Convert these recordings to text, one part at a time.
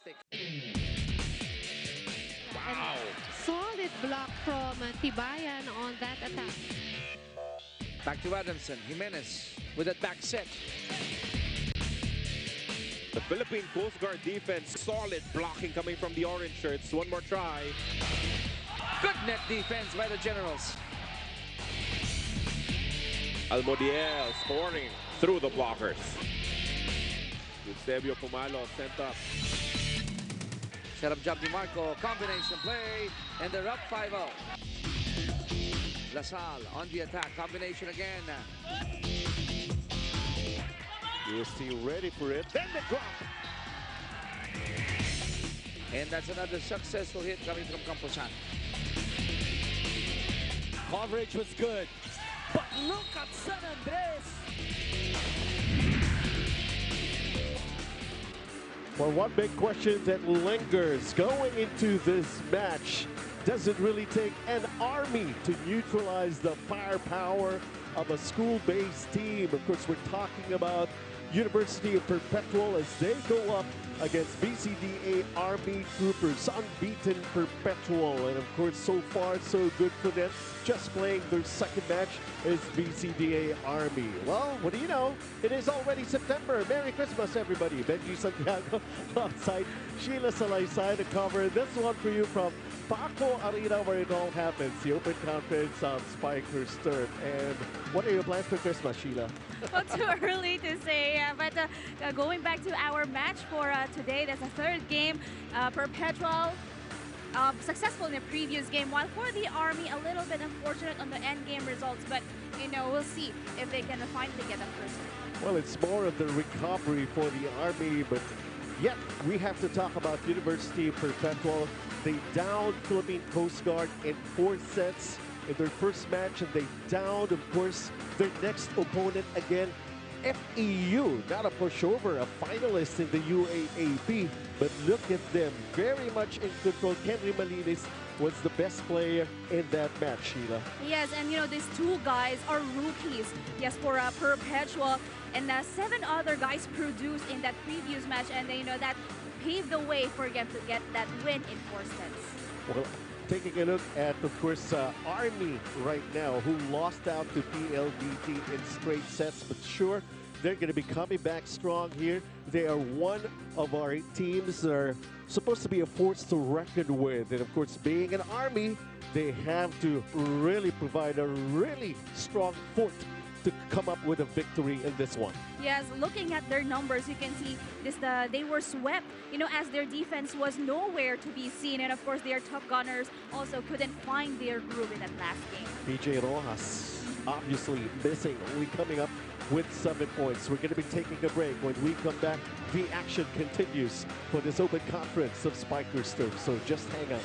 Wow. And solid block from Tibayan on that attack. Back to Adamson. Jimenez with that back set. The Philippine Coast Guard defense, solid blocking coming from the orange shirts. One more try. Good net defense by the Generals. Almodiel scoring through the blockers. Eusebio Pumalo sent up. Set up job DiMarco. Combination play. And they're up 5-0. Lasal on the attack. Combination again. UST ready for it. Then the drop. And that's another successful hit coming from Camposan. Coverage was good. But look at San Andres. Well, one big question that lingers going into this match. Does it really take an army to neutralize the firepower of a school-based team? Of course, we're talking about University of Perpetual as they go up against BCDA Army Troopers, unbeaten Perpetual. And of course, so far, so good for them. Just playing their second match is BCDA Army. Well, what do you know? It is already September. Merry Christmas, everybody. Benji Santiago alongside Sheila Salaysay to cover this one for you from Paco Arena, where it all happens, the Open Conference on Spikers Turf. And what are your plans for Christmas, Sheila? Well, too early to say, but going back to our match for today, that's a third game. Perpetual successful in the previous game, while for the Army, a little bit unfortunate on the end game results, but you know, we'll see if they can finally get a first win. Well, it's more of the recovery for the Army, but yet we have to talk about University of Perpetual. They downed Philippine Coast Guard in 4 sets in their first match, and they downed, of course, their next opponent again, FEU, not a pushover, a finalist in the UAAP. But look at them, very much in control. Henry Malinis was the best player in that match, Sheila. Yes, and you know, these two guys are rookies. Yes, for Perpetual, and 7 other guys produced in that previous match, and you know, that paved the way for them to get that win in 4 sets. Well, taking a look at, of course, Army right now, who lost out to PLDT in straight sets, but sure, they're going to be coming back strong here. They are one of our teams that are supposed to be a force to reckon with. And of course, being an Army, they have to really provide a really strong foot to come up with a victory in this one. Yes, looking at their numbers, you can see this. They were swept, you know, as their defense was nowhere to be seen, and of course their top gunners also couldn't find their groove in that last game. PJ Rojas obviously missing, only coming up with 7 points. We're going to be taking a break. When we come back, the action continues for this Open Conference of Spikers Turf, so just hang out.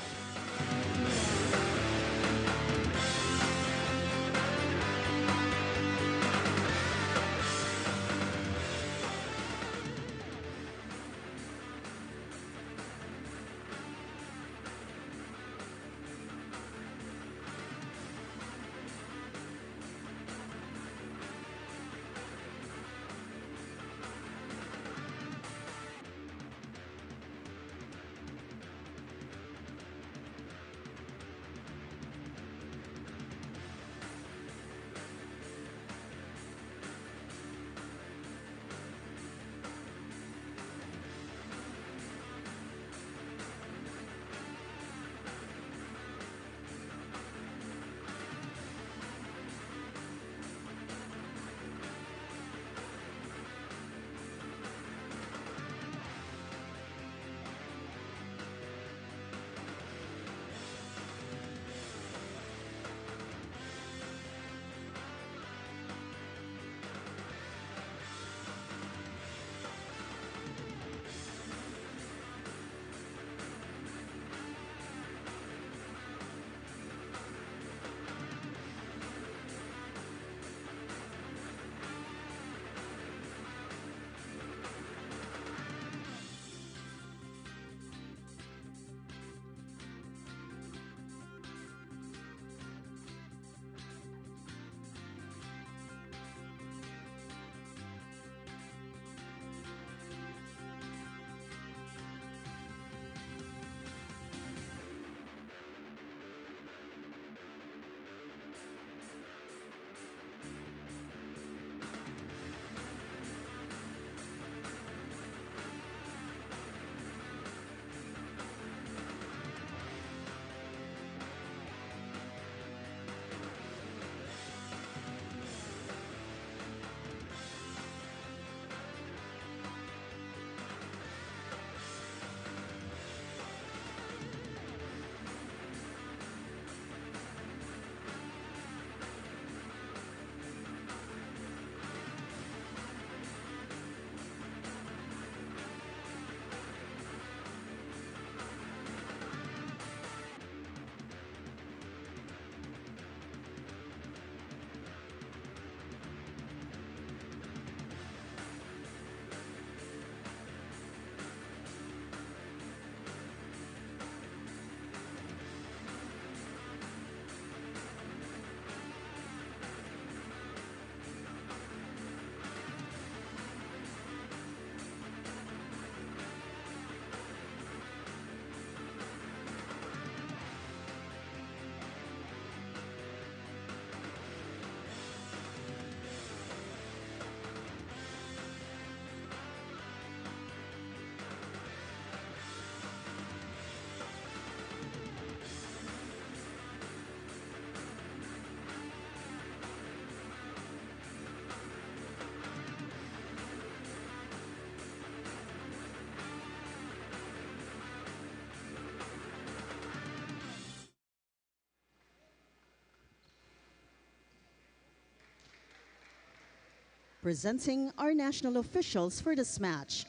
Presenting our national officials for this match.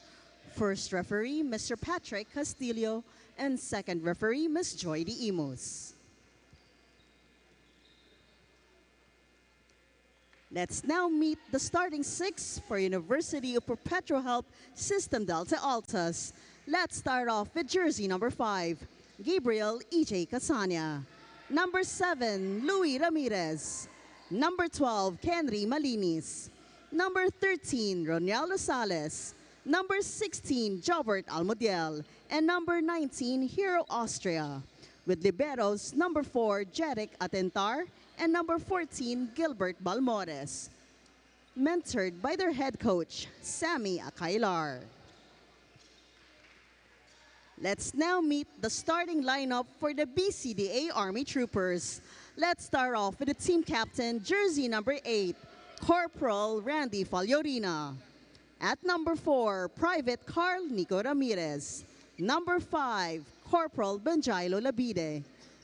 First referee, Mr. Patrick Castillo, and second referee, Ms. Joy De Imus. Let's now meet the starting six for University of Perpetual Help System Delta Altas. Let's start off with jersey number 5, Gabriel E.J. Casania. Number 7, Louis Ramirez. Number 12, Kenry Malinis. Number 13, Roniel Rosales. Number 16, Jobert Almodiel. And number 19, Hero Austria. With liberos, number 4, Jeric Atentar. And number 14, Gilbert Balmores. Mentored by their head coach, Sammy Akailar. Let's now meet the starting lineup for the BCDA Army Troopers. Let's start off with the team captain, jersey number 8, Corporal Randy Faliorina. At number 4, Private Carl Nico Ramirez. Number 5, Corporal Benjailo Labide.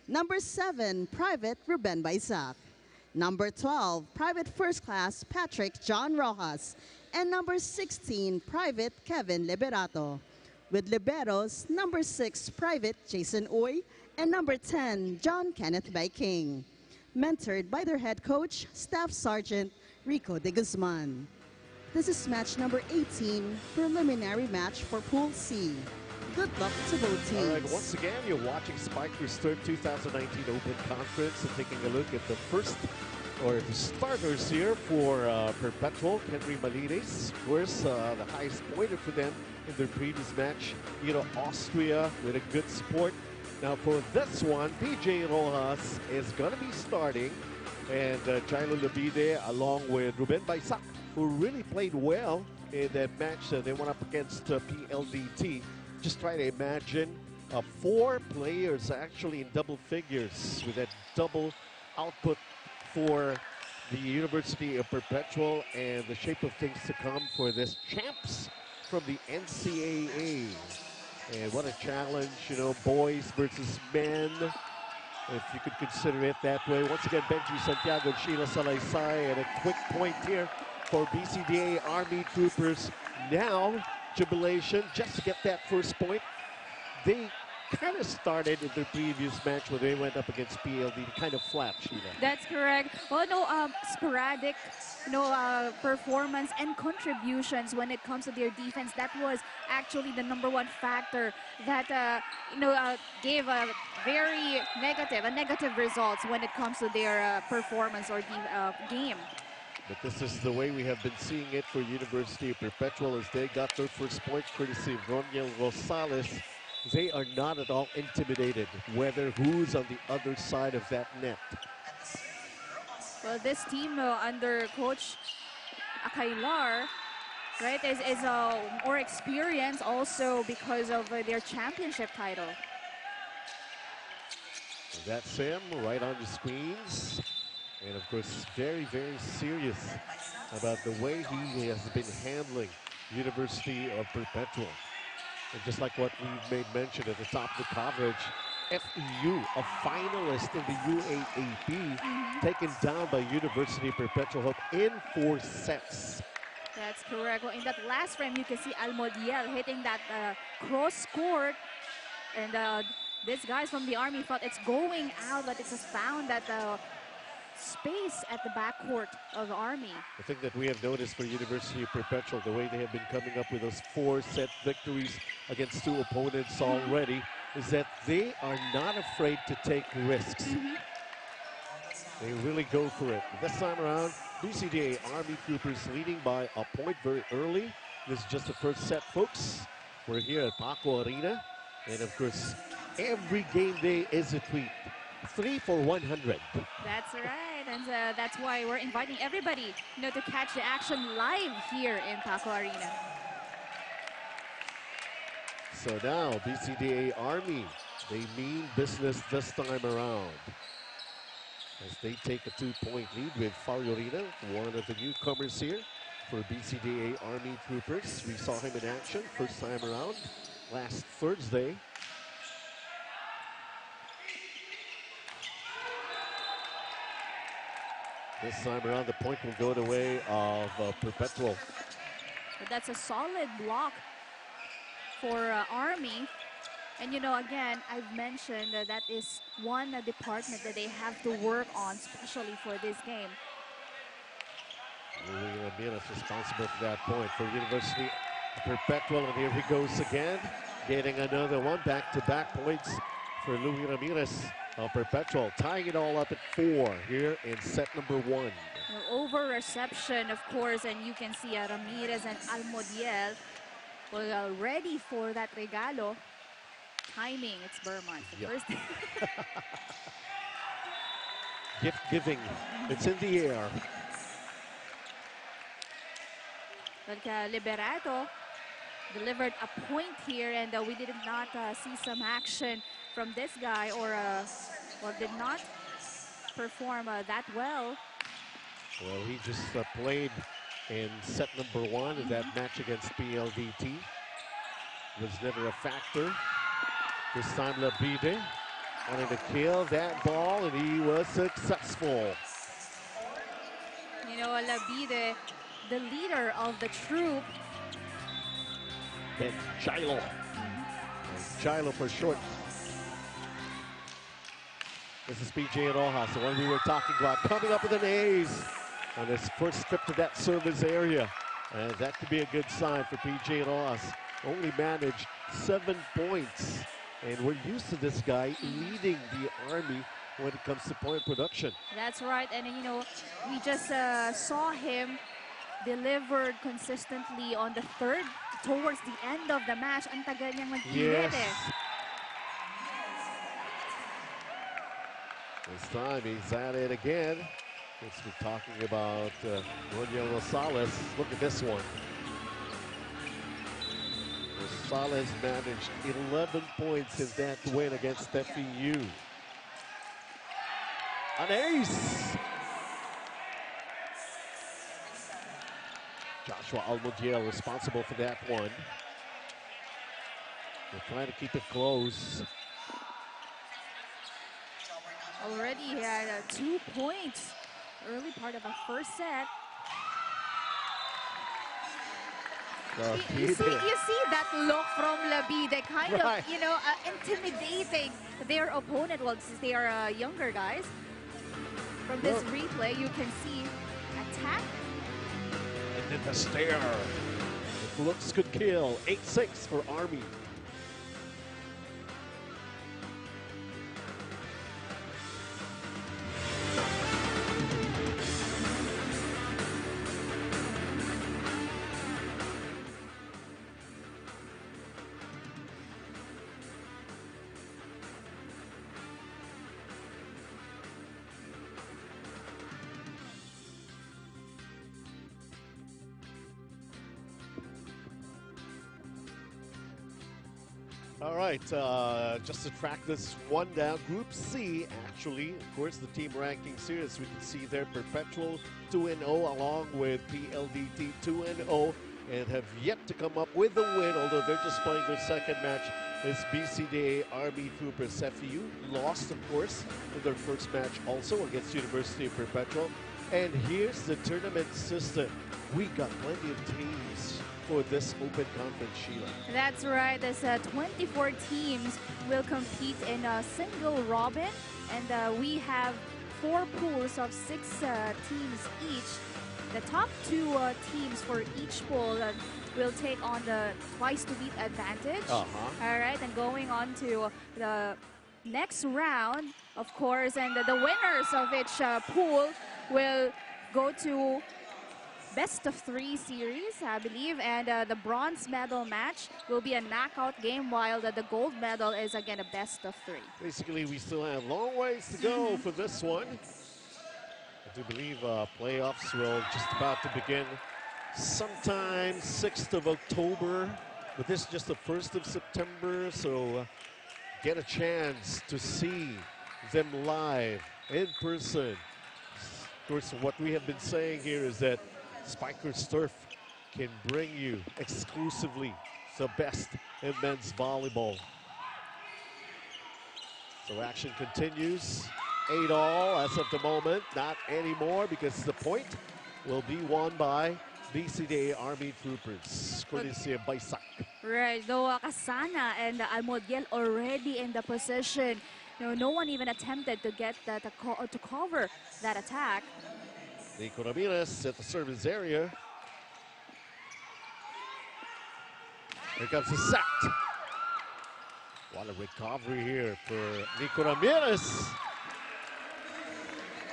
Number 7, Private Ruben Baisac. Number 12, Private First Class Patrick John Rojas. And number 16, Private Kevin Liberato. With liberos, number 6, Private Jason Uy. And number 10, John Kenneth King. Mentored by their head coach, Staff Sergeant Rico de Guzman. This is match number 18, preliminary match for Pool C. Good luck to both teams. All right, once again, you're watching Spiker's third 2019 Open Conference and taking a look at the first, or the starters here for Perpetual, Kenry Malines. Of course, the highest pointer for them in their previous match, Austria with a good support. Now for this one, PJ Rojas is going to be starting, and Jailo Labide along with Ruben Baisac, who really played well in that match. They went up against PLDT. Just try to imagine 4 players actually in double figures with that double output for the University of Perpetual, and the shape of things to come for this champs from the NCAA. And what a challenge, boys versus men, if you could consider it that way. Once again, Benji Santiago and Sheila Salaysay, and a quick point here for BCDA Army Troopers. Now, jubilation just to get that first point. They kind of started in their previous match when they went up against PLD, kind of flat, Sheila. That's correct. Well, sporadic, performance and contributions when it comes to their defense. That was actually the #1 factor that, gave a very negative results when it comes to their performance or the game. But this is the way we have been seeing it for University of Perpetual, as they got their first point courtesy of Roniel Rosales. They are not at all intimidated, whether who's on the other side of that net. Well, this team under Coach Akailar, right, is more experienced also because of their championship title. That's him right on the screens. And of course, very, very serious about the way he has been handling University of Perpetual. And just like what we've made mention at the top of the coverage, FEU, a finalist in the UAAP, taken down by University of Perpetual Hope in 4 sets. That's correct. Well, in that last frame, you can see Almodiel hitting that cross court. And these guys from the Army thought it's going out, but it just found that space at the backcourt of the Army. The thing that we have noticed for University of Perpetual, the way they have been coming up with those 4-set victories against 2 opponents already, is that they are not afraid to take risks. They really go for it. This time around, BCDA Army Troopers leading by a point very early. This is just the first set, folks. We're here at Paco Arena. And of course, every game day is a treat. 3 for 100. That's right, and that's why we're inviting everybody, to catch the action live here in Paco Arena. So now, BCDA Army, they mean business this time around, as they take a 2-point lead with Faliorina, one of the newcomers here for BCDA Army Troopers. We saw him in action first time around last Thursday. This time around, the point will go the way of Perpetual. But that's a solid block for Army. And you know, again, I've mentioned that is one department that they have to work on, especially for this game. Louis Ramirez responsible for that point for University Perpetual, and here he goes again, getting another one. Back-to-back points for Louis Ramirez of Perpetual, tying it all up at 4 here in set number 1. Over reception, of course, and you can see Ramirez and Almodiel were ready for that regalo. Timing, it's Burmont. The first Gift giving, it's in the air. But Liberato delivered a point here, and we did not see some action from this guy, or did not perform that well. Well, he just played in set number 1 in that match against PLDT. Was never a factor. This time Labide wanted to kill that ball, and he was successful. You know, Labide, the leader of the troop. And Chilo. Chilo for short. This is PJ Rojas, the one we were talking about, coming up with an ace on his first trip to that service area. And that could be a good sign for PJ Rojas. Only managed 7 points. And we're used to this guy leading the Army when it comes to point production. That's right. And, you know, we just saw him delivered consistently on the third, towards the end of the match. Ang tagal niyang magpilit eh. This time he's at it again. Since we're talking about Ronyo Rosales, look at this one. Rosales managed 11 points in that win against FEU. An ace! Joshua Almodiel responsible for that one. They're trying to keep it close. Already he had 2 points early part of the first set. You see that look from Labide, kind of, you know, intimidating their opponent. Well, since they are younger guys. From this replay, you can see attack. And then the stare. If looks could kill. 8-6 for Army. All right, just to track this one down, Group C, actually, of course, the team rankings here, as we can see there, Perpetual 2-0, along with PLDT 2-0, and have yet to come up with a win, although they're just playing their second match. This BCDA Army Troopers FEU lost, of course, in their first match also against University of Perpetual. And here's the tournament system. We got plenty of teams for this open conference, Sheila. That's right. There's 24 teams will compete in a single robin, and we have 4 pools of 6 teams each. The top 2 teams for each pool will take on the twice-to-beat advantage. All right, and going on to the next round, of course, and the winners of each pool will go to best of 3 series, I believe, and the bronze medal match will be a knockout game, while the gold medal is again a best of 3. Basically, we still have long ways to go for this one. I do believe playoffs will just about to begin sometime 6th of October, but this is just the 1st of September, so get a chance to see them live in person. Of course, what we have been saying here is that Spikers Turf can bring you exclusively the best in men's volleyball. So action continues. 8-all as of the moment. Not anymore because the point will be won by BCDA Army Troopers. Courtesy of Baisak. Right, though Kasana and Almodiel already in the position. No one even attempted to get that to cover that attack. Nico Ramirez at the service area. Here comes the set. What a recovery here for Nico Ramirez.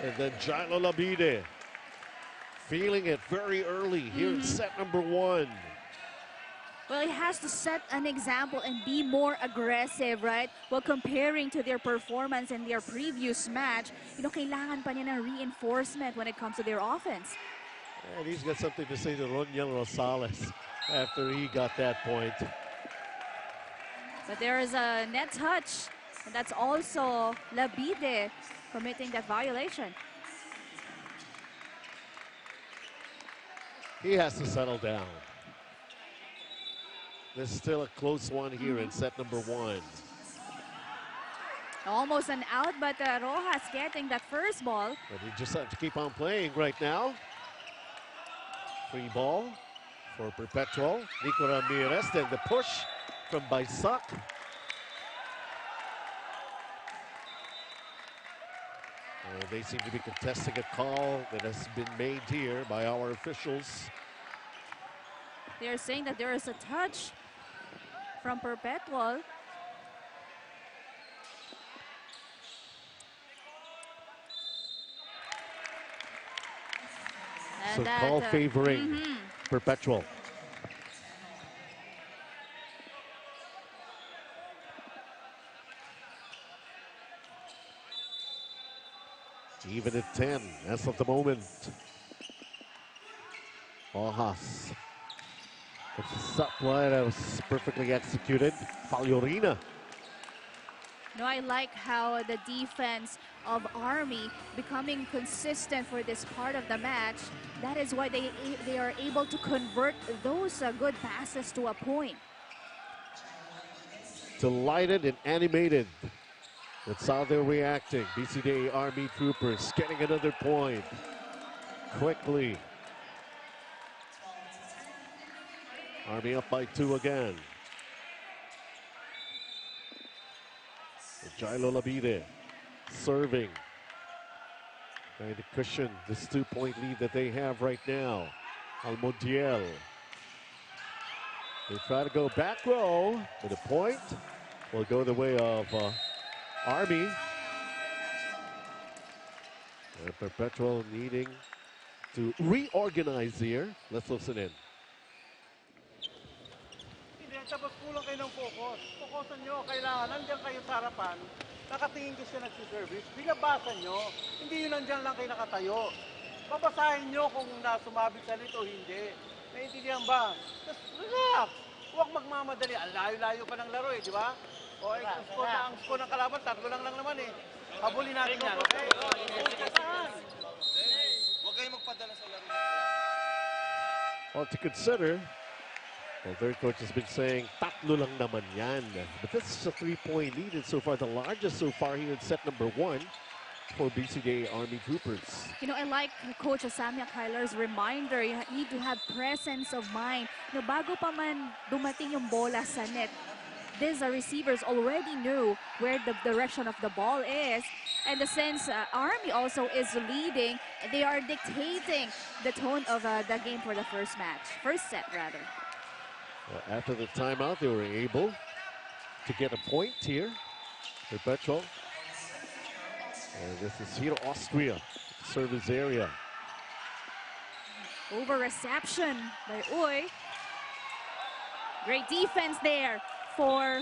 And then Jailo Labide feeling it very early here in set number 1. Well, he has to set an example and be more aggressive, right? Well, comparing to their performance in their previous match, kailangan pa niya ng reinforcement when it comes to their offense. And he's got something to say to Roniel Rosales after he got that point. But there is a net touch, and that's also Labide committing that violation. He has to settle down. There's still a close one here in set number 1. Almost an out, but Rojas getting that first ball. But he just have to keep on playing right now. Free ball for Perpetual. Nico Ramirez, then the push from Baisak. They seem to be contesting a call that has been made here by our officials. They're saying that there is a touch from Perpetual. So call favoring Perpetual. Even at 10 as of the moment. Rojas. It's a supply that was perfectly executed. Faliorina. I like how the defense of Army becoming consistent for this part of the match. That is why they are able to convert those good passes to a point. Delighted and animated. That's how they're reacting. BCDA Army Troopers getting another point. Quickly. Army up by 2 again. Jailo Labide serving. Trying to cushion this 2-point lead that they have right now. Almodiel. They try to go back row, but the point will go the way of Army. And Perpetual needing to reorganize here. Let's listen in. Tapos kulang kayo ng focus. Focusan nyo, kailangan nandiyan kayo sa harapan, nakatingin ko siya nagsiservice, binabasan nyo, hindi yun nandiyan lang kayo nakatayo. Babasahin nyo kung nasumabit sa nito o hindi. Naintindihan ba? Just relax. Huwag magmamadali. Ang layo-layo pa ng laro di ba? O ang score ng kalaban, 3 lang naman Habulin natin yan, okay? Huwag kayo magpadala sa laro. Well, to consider, well, their coach has been saying, 3 lang naman yan. But this is a 3-point lead, and so far the largest so far here in set number 1 for BCDA Army Troopers. I like Coach Samia Kyler's reminder, you need to have presence of mind. Bago pa man dumating yung bola sa net, these receivers already knew where the direction of the ball is. And since Army also is leading, they are dictating the tone of the game for the first set rather. Well, after the timeout, they were able to get a point here. Perpetual. And this is here, Austria, service area. Over reception by Uy. Great defense there for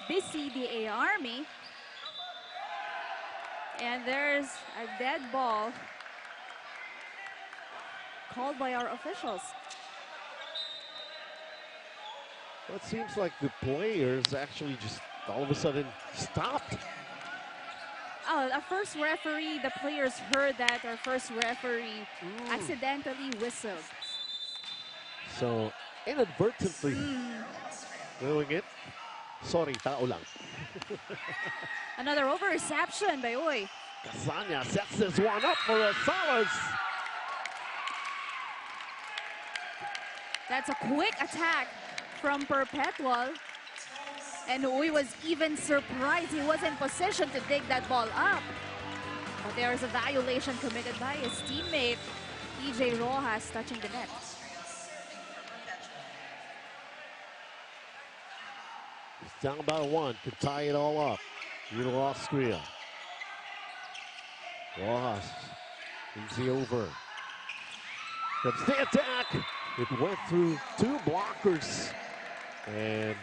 BCDA Army. And there's a dead ball called by our officials. Well, it seems like the players actually just all of a sudden stopped. Oh, our first referee, the players heard that our first referee accidentally whistled. So, inadvertently doing it. Sorry, tao lang. Another over reception by Uy. Casanya sets this one up for Rosales. That's a quick attack from Perpetual. And Uy was even surprised he was in position to dig that ball up. But there's a violation committed by his teammate, EJ Rojas, touching the net. He's down by one, could tie it all up. Little Austria. Rojas, easy over. Comes the attack. It went through two blockers. And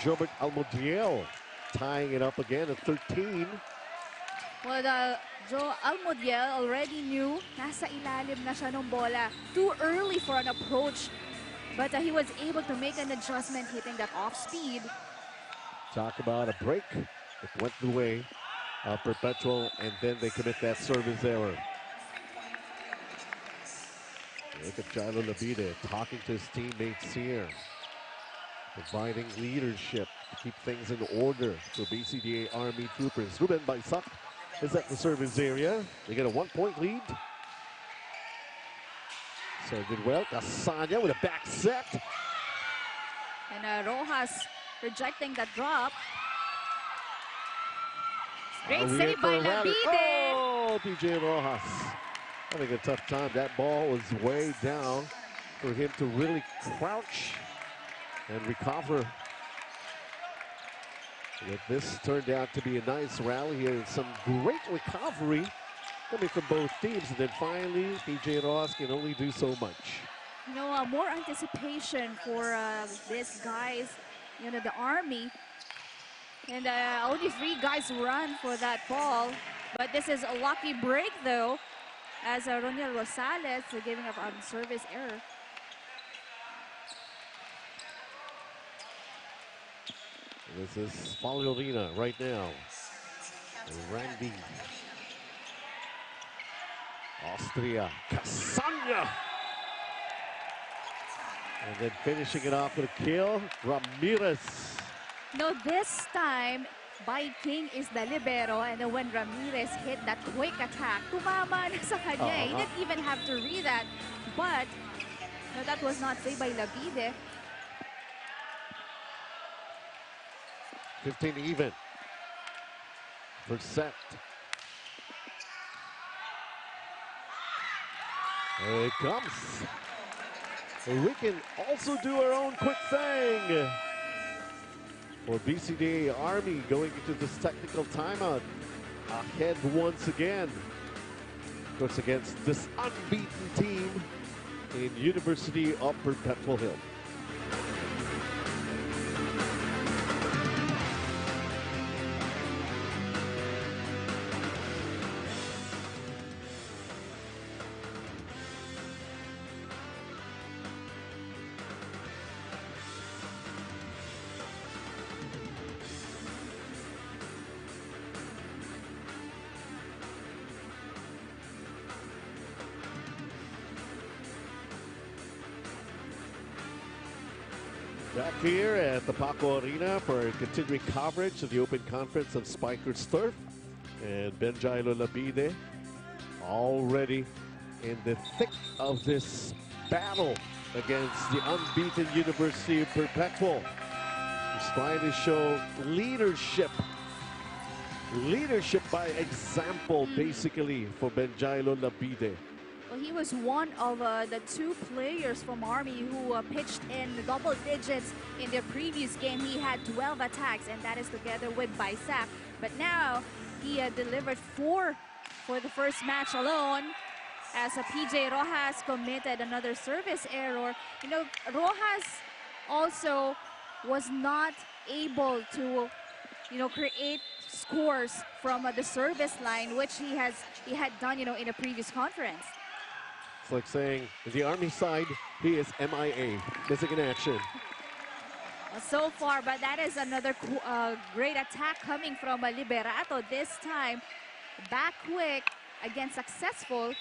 Gilbert Almodiel tying it up again at 13. Well, Joe Almodiel already knew nasa ilalim na siya ng bola. Too early for an approach. But he was able to make an adjustment hitting that off speed. Talk about a break. It went the way of Perpetual, and then they commit that service error. Look at Jailo Labide talking to his teammates here. Providing leadership to keep things in order for BCDA Army Troopers. Ruben Baisak is at the service area. They get a 1-point lead. Served it well. Casanya with a back set. And Rojas rejecting that drop. Great save by Labide. Oh, PJ Rojas having a tough time. That ball was way down for him to really crouch and recover. But this turned out to be a nice rally here and some great recovery coming from both teams. And then finally, PJ Rojas can only do so much. You know, more anticipation for these guys, you know, the Army. And only 3 guys run for that ball. But this is a lucky break, though, as Roniel Rosales giving up on service error. This is Faliorina right now. Randy. Austria. Casanya. And then finishing it off with a kill, Ramirez. No, this time, Viking is the libero, and then when Ramirez hit that quick attack, tumama na sa kanya. He didn't even have to read that, but no, that was not saved by Labide. 15 even. First set. Here it comes. And we can also do our own quick thing. For BCDA Army going into this technical timeout. Ahead once again. Of course, against this unbeaten team in University of Perpetual Hill. Back here at the Paco Arena for continuing coverage of the Open Conference of Spikers Turf. And Benjailo Labide already in the thick of this battle against the unbeaten University of Perpetual. He's trying to show leadership. Leadership by example, basically, for Benjailo Labide. Well, he was one of the 2 players from Army who pitched in double digits in their previous game. He had 12 attacks, and that is together with Baisak. But now, he delivered 4 for the first match alone, as PJ Rojas committed another service error. You know, Rojas also was not able to, you know, create scores from the service line, which he had done, you know, in a previous conference. It's like saying, the Army side, he is MIA, missing in action. So far, but that is another great attack coming from Liberato this time. Back quick, again successful.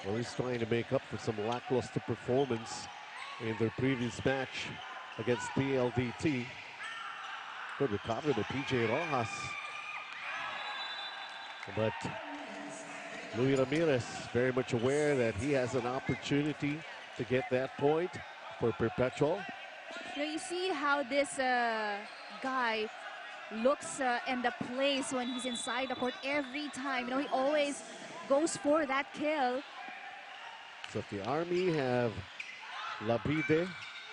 Well, he's trying to make up for some lackluster performance in their previous match against PLDT. Good recovery by PJ Rojas. But Luis Ramirez very much aware that he has an opportunity to get that point for Perpetual. You see how this guy looks and the plays when he's inside the court every time. He always goes for that kill. So if the Army have Labide,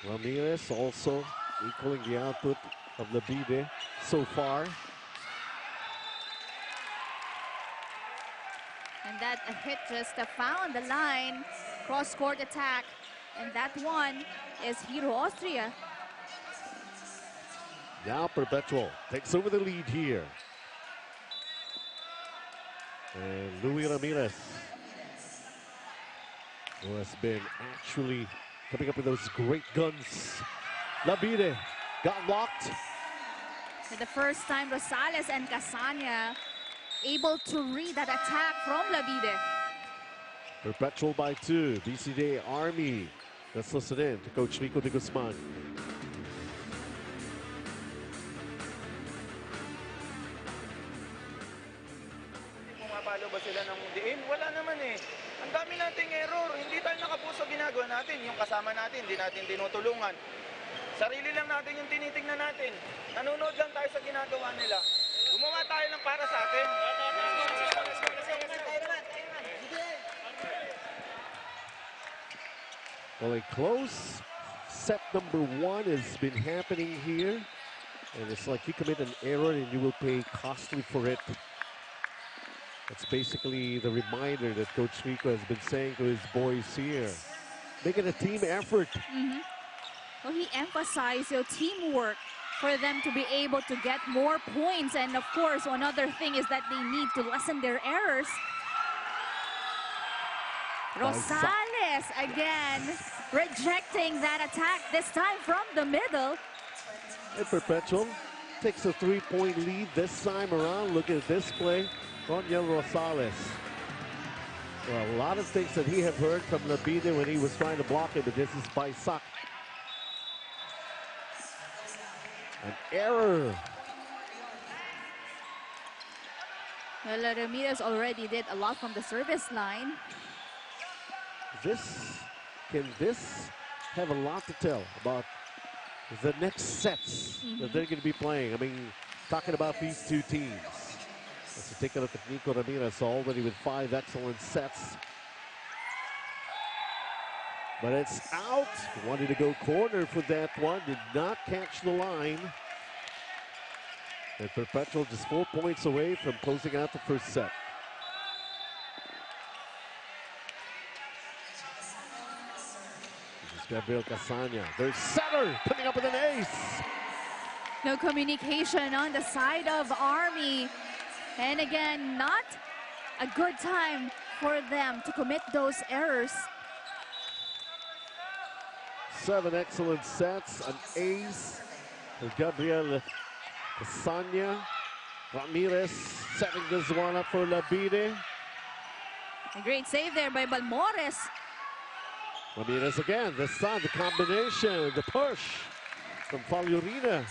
Ramirez also equaling the output of Labide so far. And that hit just found the line, cross-court attack. And that one is Hero Austria. Now Perpetual takes over the lead here. And Luis Ramirez, who has been actually coming up with those great guns. Labide got blocked. For the first time, Rosales and Casania able to read that attack from Labide. Perpetual by 2. BCD Army. Let's listen in to Coach Rico de Guzman. Pumapalo ba sila ng diin? Wala naman eh. Ang dami nating error. Hindi tayo nakapuso ginagawa natin. Yung kasama natin, hindi natin tinutulungan. Sarili lang natin yung tinitingnan natin. Nanonood lang tayo sa ginagawa nila. Gumawa tayo ng para sa atin. Well, a close set number 1 has been happening here. And it's like you commit an error and you will pay costly for it. That's basically the reminder that Coach Rico has been saying to his boys here. Make it a team effort. Well, he emphasized teamwork for them to be able to get more points. And of course, another thing is that they need to lessen their errors. Rosales again rejecting that attack, this time from the middle. And Perpetual takes a 3-point lead this time around. Look at this play. Roniel Rosales. Well, a lot of things that he have heard from Labide when he was trying to block it, but this is by Sak. An error. Well, Ramirez already did a lot from the service line. Can this have a lot to tell about the next sets that they're going to be playing? I mean, talking about these two teams. Let's take a look at Nico Ramirez already with 5 excellent sets. But it's out. Wanted to go corner for that one. Did not catch the line. And Perpetual just 4 points away from closing out the first set. This is Gabriel Casania. Their center coming up with an ace. No communication on the side of Army. And again, not a good time for them to commit those errors. 7 excellent sets, an ace for Gabriel Casania. Ramirez setting this one up for Labide. A great save there by Balmores. Ramirez again, this time the combination, the push from Faliorina.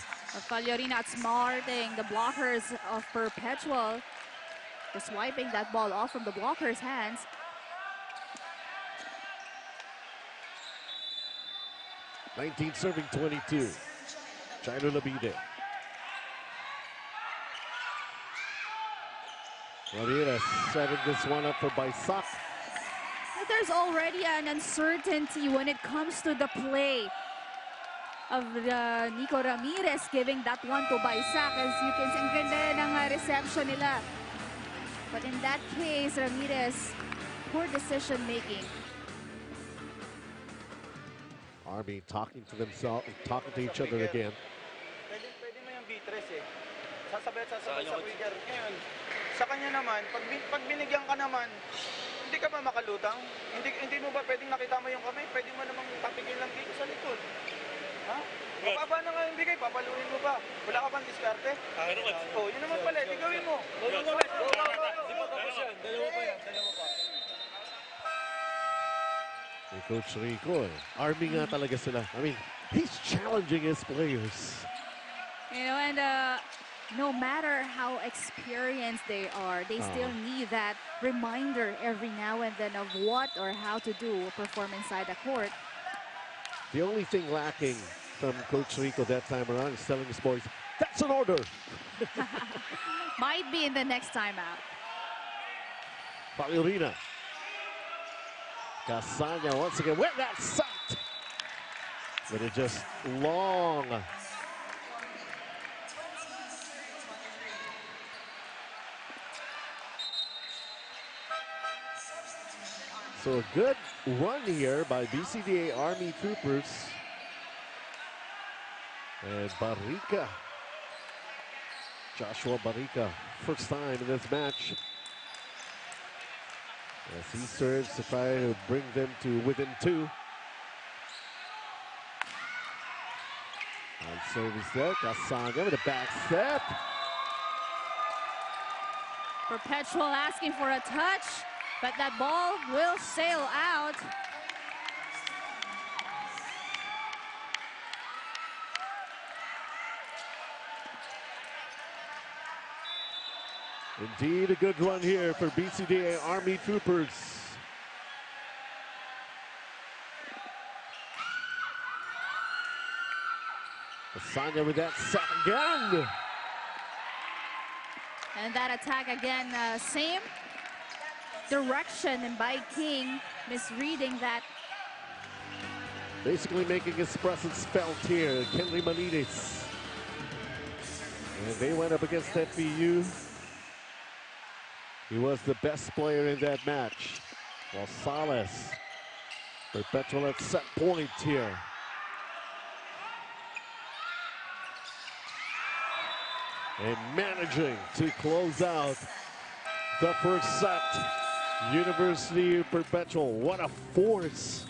Faliorina outsmarting the blockers of Perpetual. Just wiping that ball off from the blockers' hands. '19 serving 22. China Labide. Ramirez setting this one up for Baisak. There's already an uncertainty when it comes to the play of Nico Ramirez giving that one to Baisak. As you can see, ang ganda ng reception nila. But in that case, Ramirez, poor decision making. Army talking to themselves, talking to each other again. Pwede mo yung B3 eh. Sasabay sa trigger. Ngayon, sa kanya naman, pag binigyan ka naman, hindi ka ba makalutang? Hindi mo ba pwedeng nakita mo yung kamay? Pwede mo namang tapigil lang dito sa likod. Ha? Mababa na nga yung bigay, papaluin mo ba? Wala ka bang diskarte? Oh, yun naman pala, gawin mo. Go. Di mo tapos yan, dalawa pa yan, dalawa pa. Coach Rico, Army nga talaga sila. I mean, he's challenging his players. You know, and no matter how experienced they are, they still need that reminder every now and then of what or how to do perform inside the court. The only thing lacking from Coach Rico that time around is telling his boys, that's an order. Might be in the next timeout. Ballerina. Casanya once again with that shot. But it just long. So a good run here by BCDA Army Troopers. And Barrica. Joshua Barrica, first time in this match. As he serves to try to bring them to within 2. On service there, Casanga with a back step. Perpetual asking for a touch, but that ball will sail out. Indeed, a good run here for BCDA Army Troopers. Asanya with that set again. And that attack again, same direction, and by King misreading that. Basically making his presence felt here, Kenley Manides. And they went up against FBU. He was the best player in that match. While Salas, Perpetual at set point here. And managing to close out the first set. University Perpetual, what a force.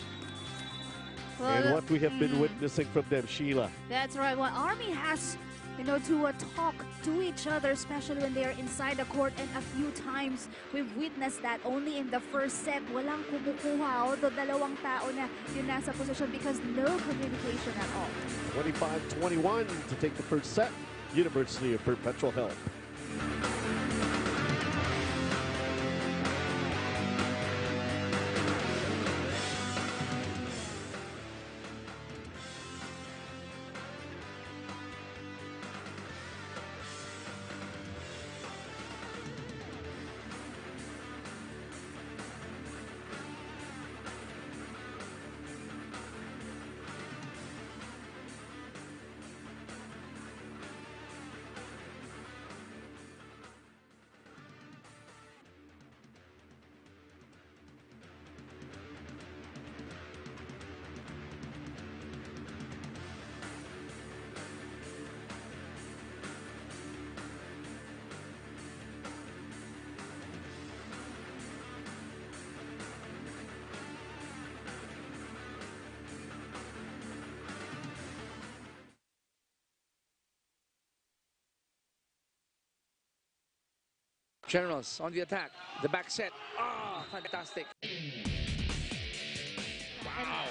Well, and what we have been witnessing from them, Sheila. That's right. Well, Army has, you know, to talk to each other, especially when they are inside the court. And a few times, we've witnessed that only in the first set, walang kumukuha. Although dalawang tao na yun nasa position because no communication at all. 25-21 to take the first set. University of Perpetual Help. Generals on the attack. The back set. Ah, fantastic. Wow.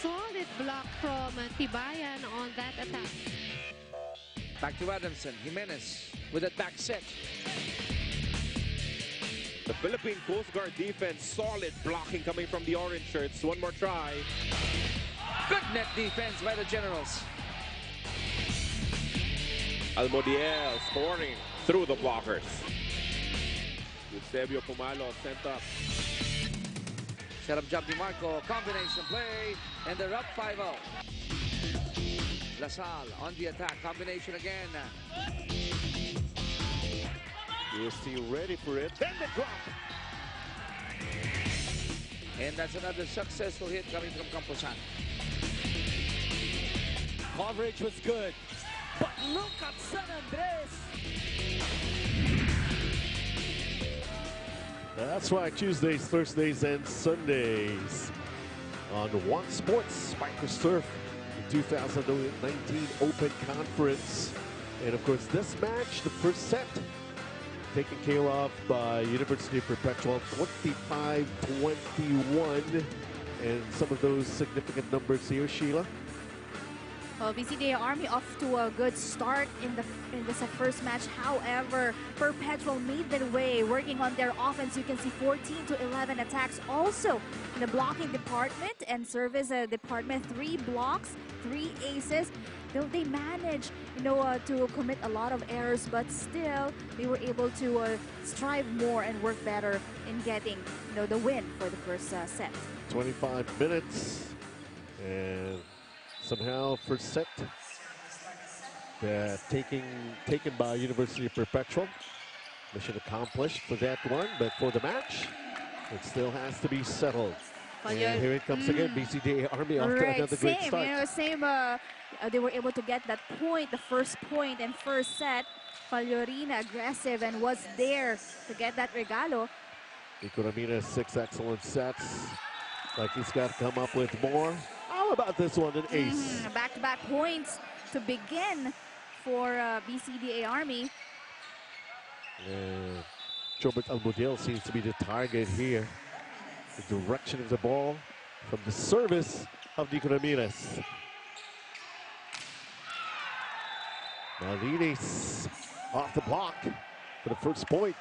Solid block from Tibayan on that attack. Back to Adamson. Jimenez with that back set. The Philippine Coast Guard defense, solid blocking coming from the orange shirts. One more try. Good net defense by the Generals. Almodiel scoring through the blockers. Eusebio Pumalo sent up. Set up job ni Marco. Combination play. And they're up 5-0. Lasal on the attack. Combination again. UST ready for it. Then the drop. And that's another successful hit coming from Camposan. Coverage was good. But look at San Andres. That's right, Tuesdays, Thursdays, and Sundays on One Sports Microsurf, the 2019 Open Conference. And of course, this match, the first set, taken care of by University of Perpetual, 25-21. And some of those significant numbers here, Sheila. Well, BCDA Army off to a good start in this first match. However, Perpetual made their way, working on their offense. You can see 14 to 11 attacks also in the blocking department and service department. 3 blocks, 3 aces. Though they managed, to commit a lot of errors, but still they were able to strive more and work better in getting, the win for the first set. 25 minutes, and somehow first set taken by University of Perpetual. Mission accomplished for that one, but for the match, it still has to be settled. And here it comes again, BCDA Army off to another great start. They were able to get that point, the first point and first set. Fagliorina aggressive and was there to get that regalo. Nico Ramirez, 6 excellent sets. Like he's got to come up with more. How about this one, an ace? Back-to-back points to begin for BCDA Army. And Jobert Almudel seems to be the target here. The direction of the ball from the service of Nico Ramirez. Malines off the block for the first point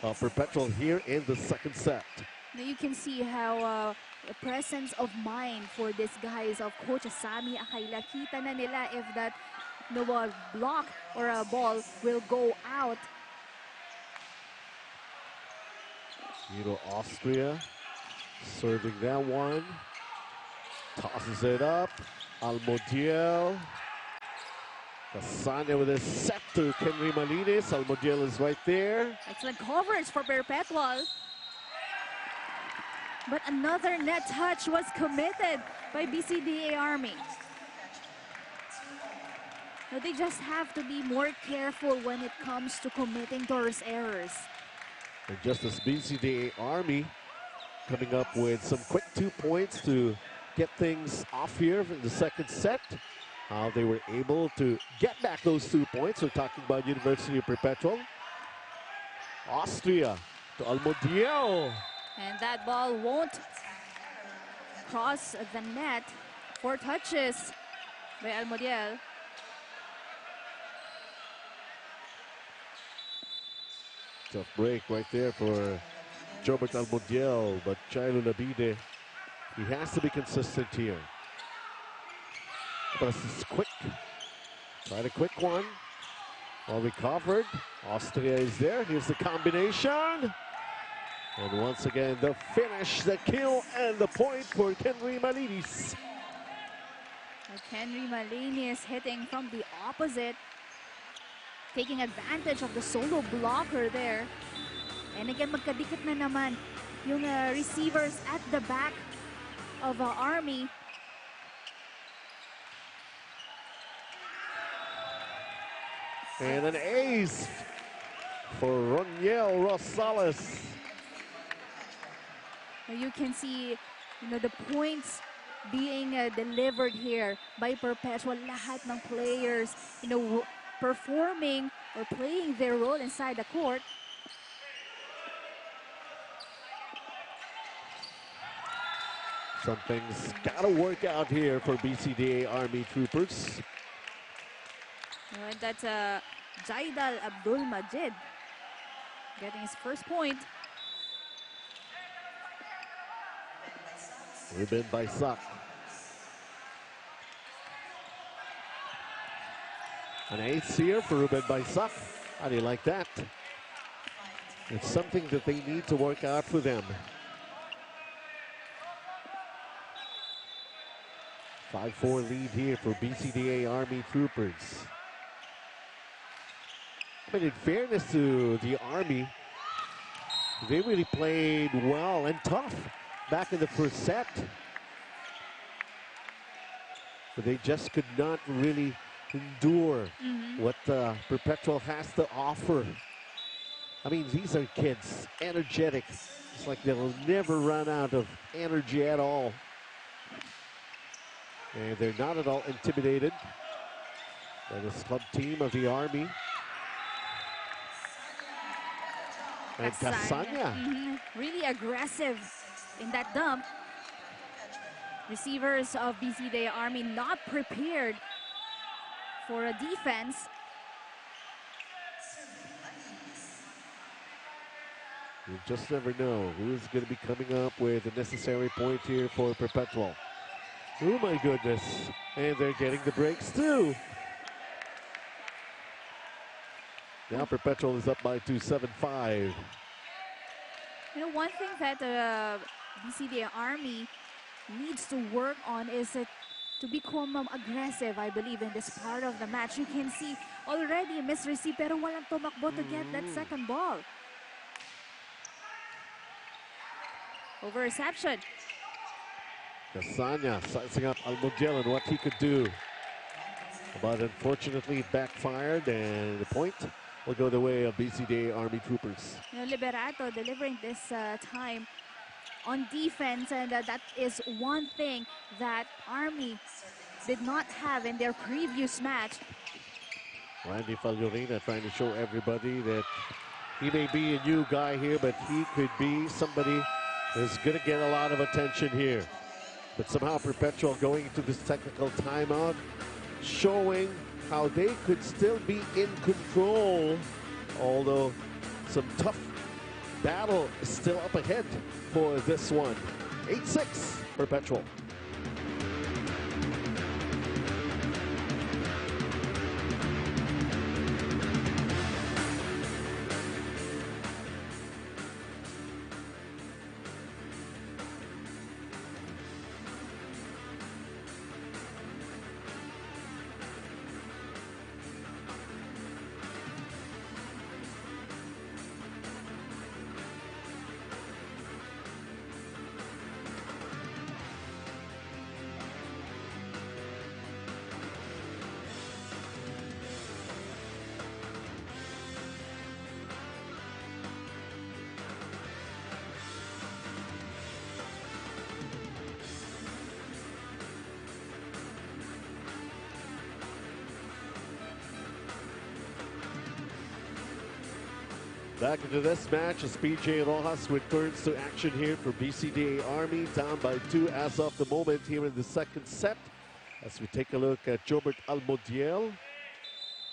of Perpetual here in the second set. Now you can see how the presence of mind for these guys of Coach Asami Akayla. Kita na nila if that block or a ball will go out. Austria serving that one. Tosses it up. Almodiel. Casania with a set to Kenry Malines. Almodiel is right there. Excellent coverage for Perpetual. But another net touch was committed by BCDA Army. Now they just have to be more careful when it comes to committing those errors. And just as BCDA Army coming up with some quick 2 points to get things off here in the second set. How they were able to get back those 2 points. We're talking about University of Perpetual. Austria to Almodiel. And that ball won't cross the net. 4 touches by Almodiel. Tough break right there for Jobert Almodiel, but Jairo Labide, he has to be consistent here. But this is quick. Tried a quick one. Well recovered. Austria is there. Here's the combination. And once again, the finish, the kill, and the point for Kenry Malines. Kenry Malines hitting from the opposite, taking advantage of the solo blocker there. And again, magkadikit na naman yung receivers at the back of Army. And an ace for Roniel Rosales. You can see, the points being delivered here by Perpetual. Lahat ng players, performing or playing their role inside the court. Something's got to work out here for BCDA Army Troopers. And that's Jaidal Abdul Majid getting his first point. Ruben Baisak. An ace here for Ruben Baisak. How do you like that? It's something that they need to work out for them. 5-4 lead here for BCDA Army Troopers. But in fairness to the Army, they really played well and tough back in the first set. But they just could not really endure what Perpetual has to offer. I mean, these are kids, energetic. It's like they'll never run out of energy at all. And they're not at all intimidated by this club team of the Army. And Casania. Really aggressive in that dump. Receivers of BCDA Army not prepared for a defense. You just never know who's going to be coming up with the necessary point here for Perpetual. Oh my goodness. And they're getting the breaks too. Now Perpetual is up by 2-7-5. You know, one thing that BCDA Army needs to work on is to become aggressive, I believe, in this part of the match. You can see already misreceive pero walang tumakbo to get that second ball. Over reception. Casanya sizing up Almudiel and what he could do. But unfortunately backfired, and the point will go the way of BCDA Army Troopers. You know, Liberato delivering this time on defense, and that is one thing that Army did not have in their previous match. Randy Fagliorina trying to show everybody that he may be a new guy here, but he could be somebody who's going to get a lot of attention here. But somehow Perpetual going into this technical timeout, showing how they could still be in control, although some tough battle is still up ahead for this one. 8-6 Perpetual. Back into this match as PJ Rojas returns to action here for BCDA Army, down by 2 as of the moment here in the second set. As we take a look at Jobert Almudiel.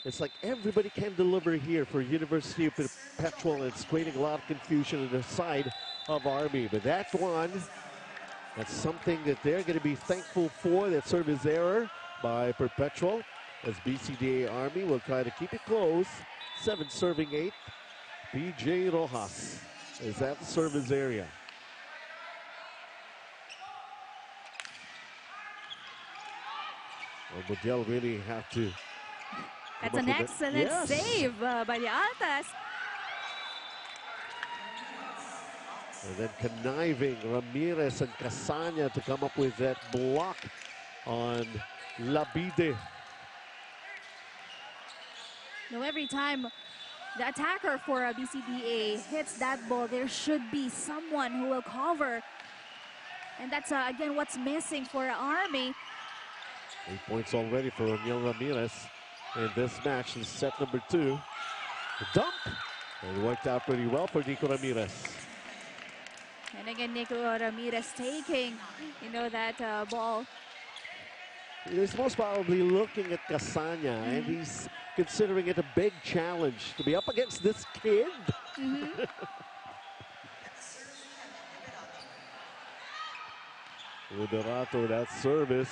It's like everybody can deliver here for University of Perpetual. It's creating a lot of confusion on the side of Army. But that one, that's something that they're going to be thankful for, that service error by Perpetual, as BCDA Army will try to keep it close. 7 serving 8. PJ Rojas is at the service area. Well, Miguel really have to. That's an excellent save by the Altas. And then conniving Ramirez and Casanya to come up with that block on Labide. No, every time the attacker for BCDA hits that ball, there should be someone who will cover. And that's, again, what's missing for Army. 8 points already for O'Neal Ramirez in this match in set number 2. The dunk, and it worked out pretty well for Nico Ramirez. And again, Nico Ramirez taking, that ball. He's most probably looking at Casanya, and he's considering it a big challenge to be up against this kid. Liberato, that service.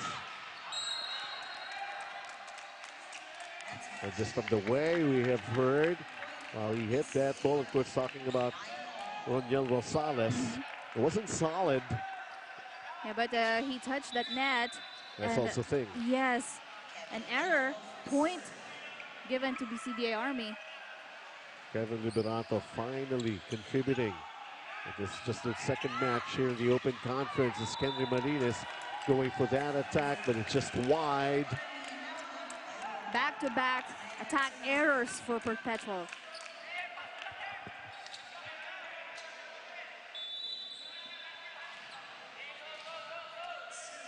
And just from the way we have heard, while he hit that ball, of course, talking about Roniel Rosales, it wasn't solid. Yeah, but he touched that net. That's also a thing. Yes, an error point given to BCDA Army. Kevin Liberato finally contributing. It is just their second match here in the Open Conference. As Kenry Martinez going for that attack, but it's just wide. Back-to-back attack errors for Perpetual.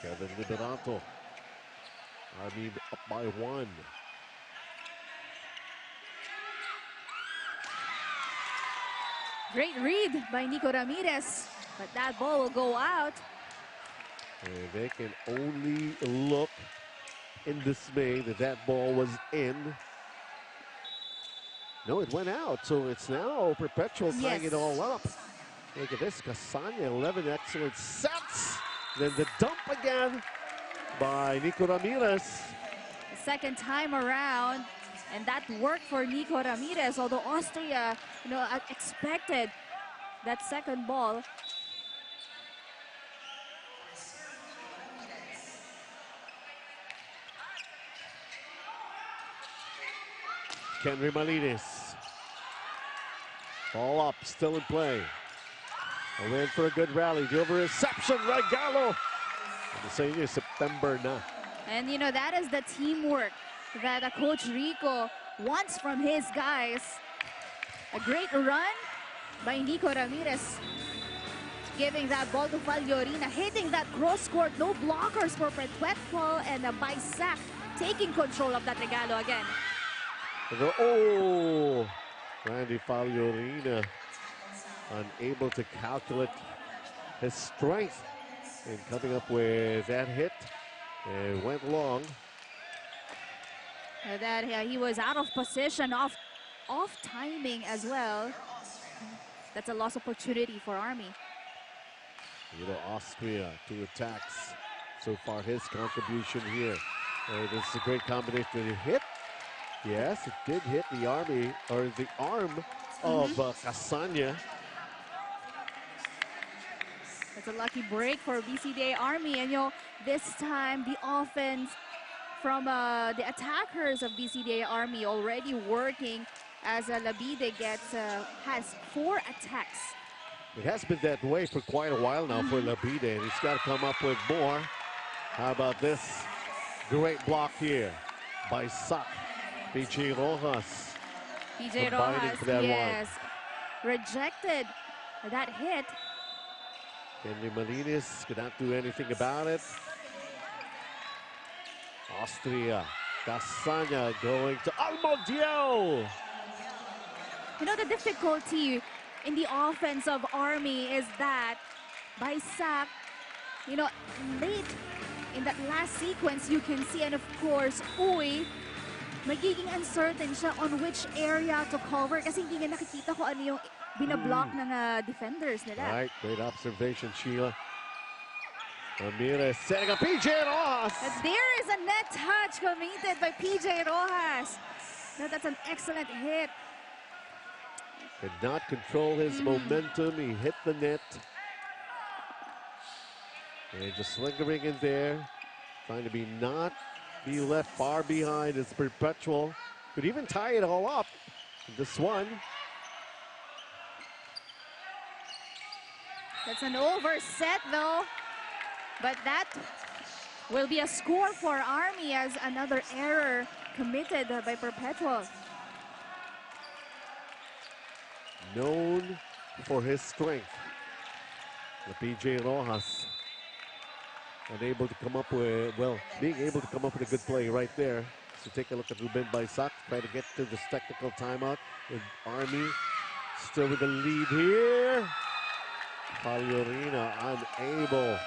Kevin Liberato. Army up by 1. Great read by Nico Ramirez, but that ball will go out. And they can only look in dismay that that ball was in. No, it went out, so it's now Perpetual tying it all up. Look at this, Casanya, 11 excellent sets. Then the dump again by Nico Ramirez. The second time around, and that worked for Nico Ramirez, although Austria, expected that second ball. Kenry Malinis. Ball up, still in play. A win for a good rally. The over reception, Regalo. And the saying is September na. And that is the teamwork that Coach Rico wants from his guys. A great run by Nico Ramirez, giving that ball to Fagliorina, hitting that cross court, no blockers for Perpetual, and by Zach taking control of that regalo again. Oh, Randy Fagliorina unable to calculate his strength in coming up with that hit. It went long. That he was out of position, off timing as well. That's a lost opportunity for Army. Austria, 2 attacks. So far, his contribution here. This is a great combination. Did it hit? Yes, it did hit the Army, or the arm of Casanya. It's a lucky break for BCDA Army, and this time the offense from the attackers of BCDA Army already working as Labide has 4 attacks. It has been that way for quite a while now for Labide, and he's got to come up with more. How about this great block here by Sak? PJ Rojas. PJ Rojas, yes, rejected that hit. Henry Malinis could not do anything about it. Austria, Casanya going to Almodiel. The difficulty in the offense of Army is that by Sak, late in that last sequence, you can see, and of course, Uy, magiging uncertain siya on which area to cover kasi hindi niya nakikita kung ano yung binablock ng defenders nila. Right, great observation, Sheila. Ramirez setting up PJ Rojas. And there is a net touch committed by PJ Rojas. That's an excellent hit. Could not control his momentum. He hit the net. And just lingering in there, trying to not be left far behind as Perpetual. Could even tie it all up. This one. That's an overset though. But that will be a score for Army as another error committed by Perpetual. Known for his strength, the PJ Rojas. Unable to come up with, being able to come up with a good play right there. So take a look at Ruben Baisak, try to get to this technical timeout with Army. Still with the lead here. Fagliorina unable to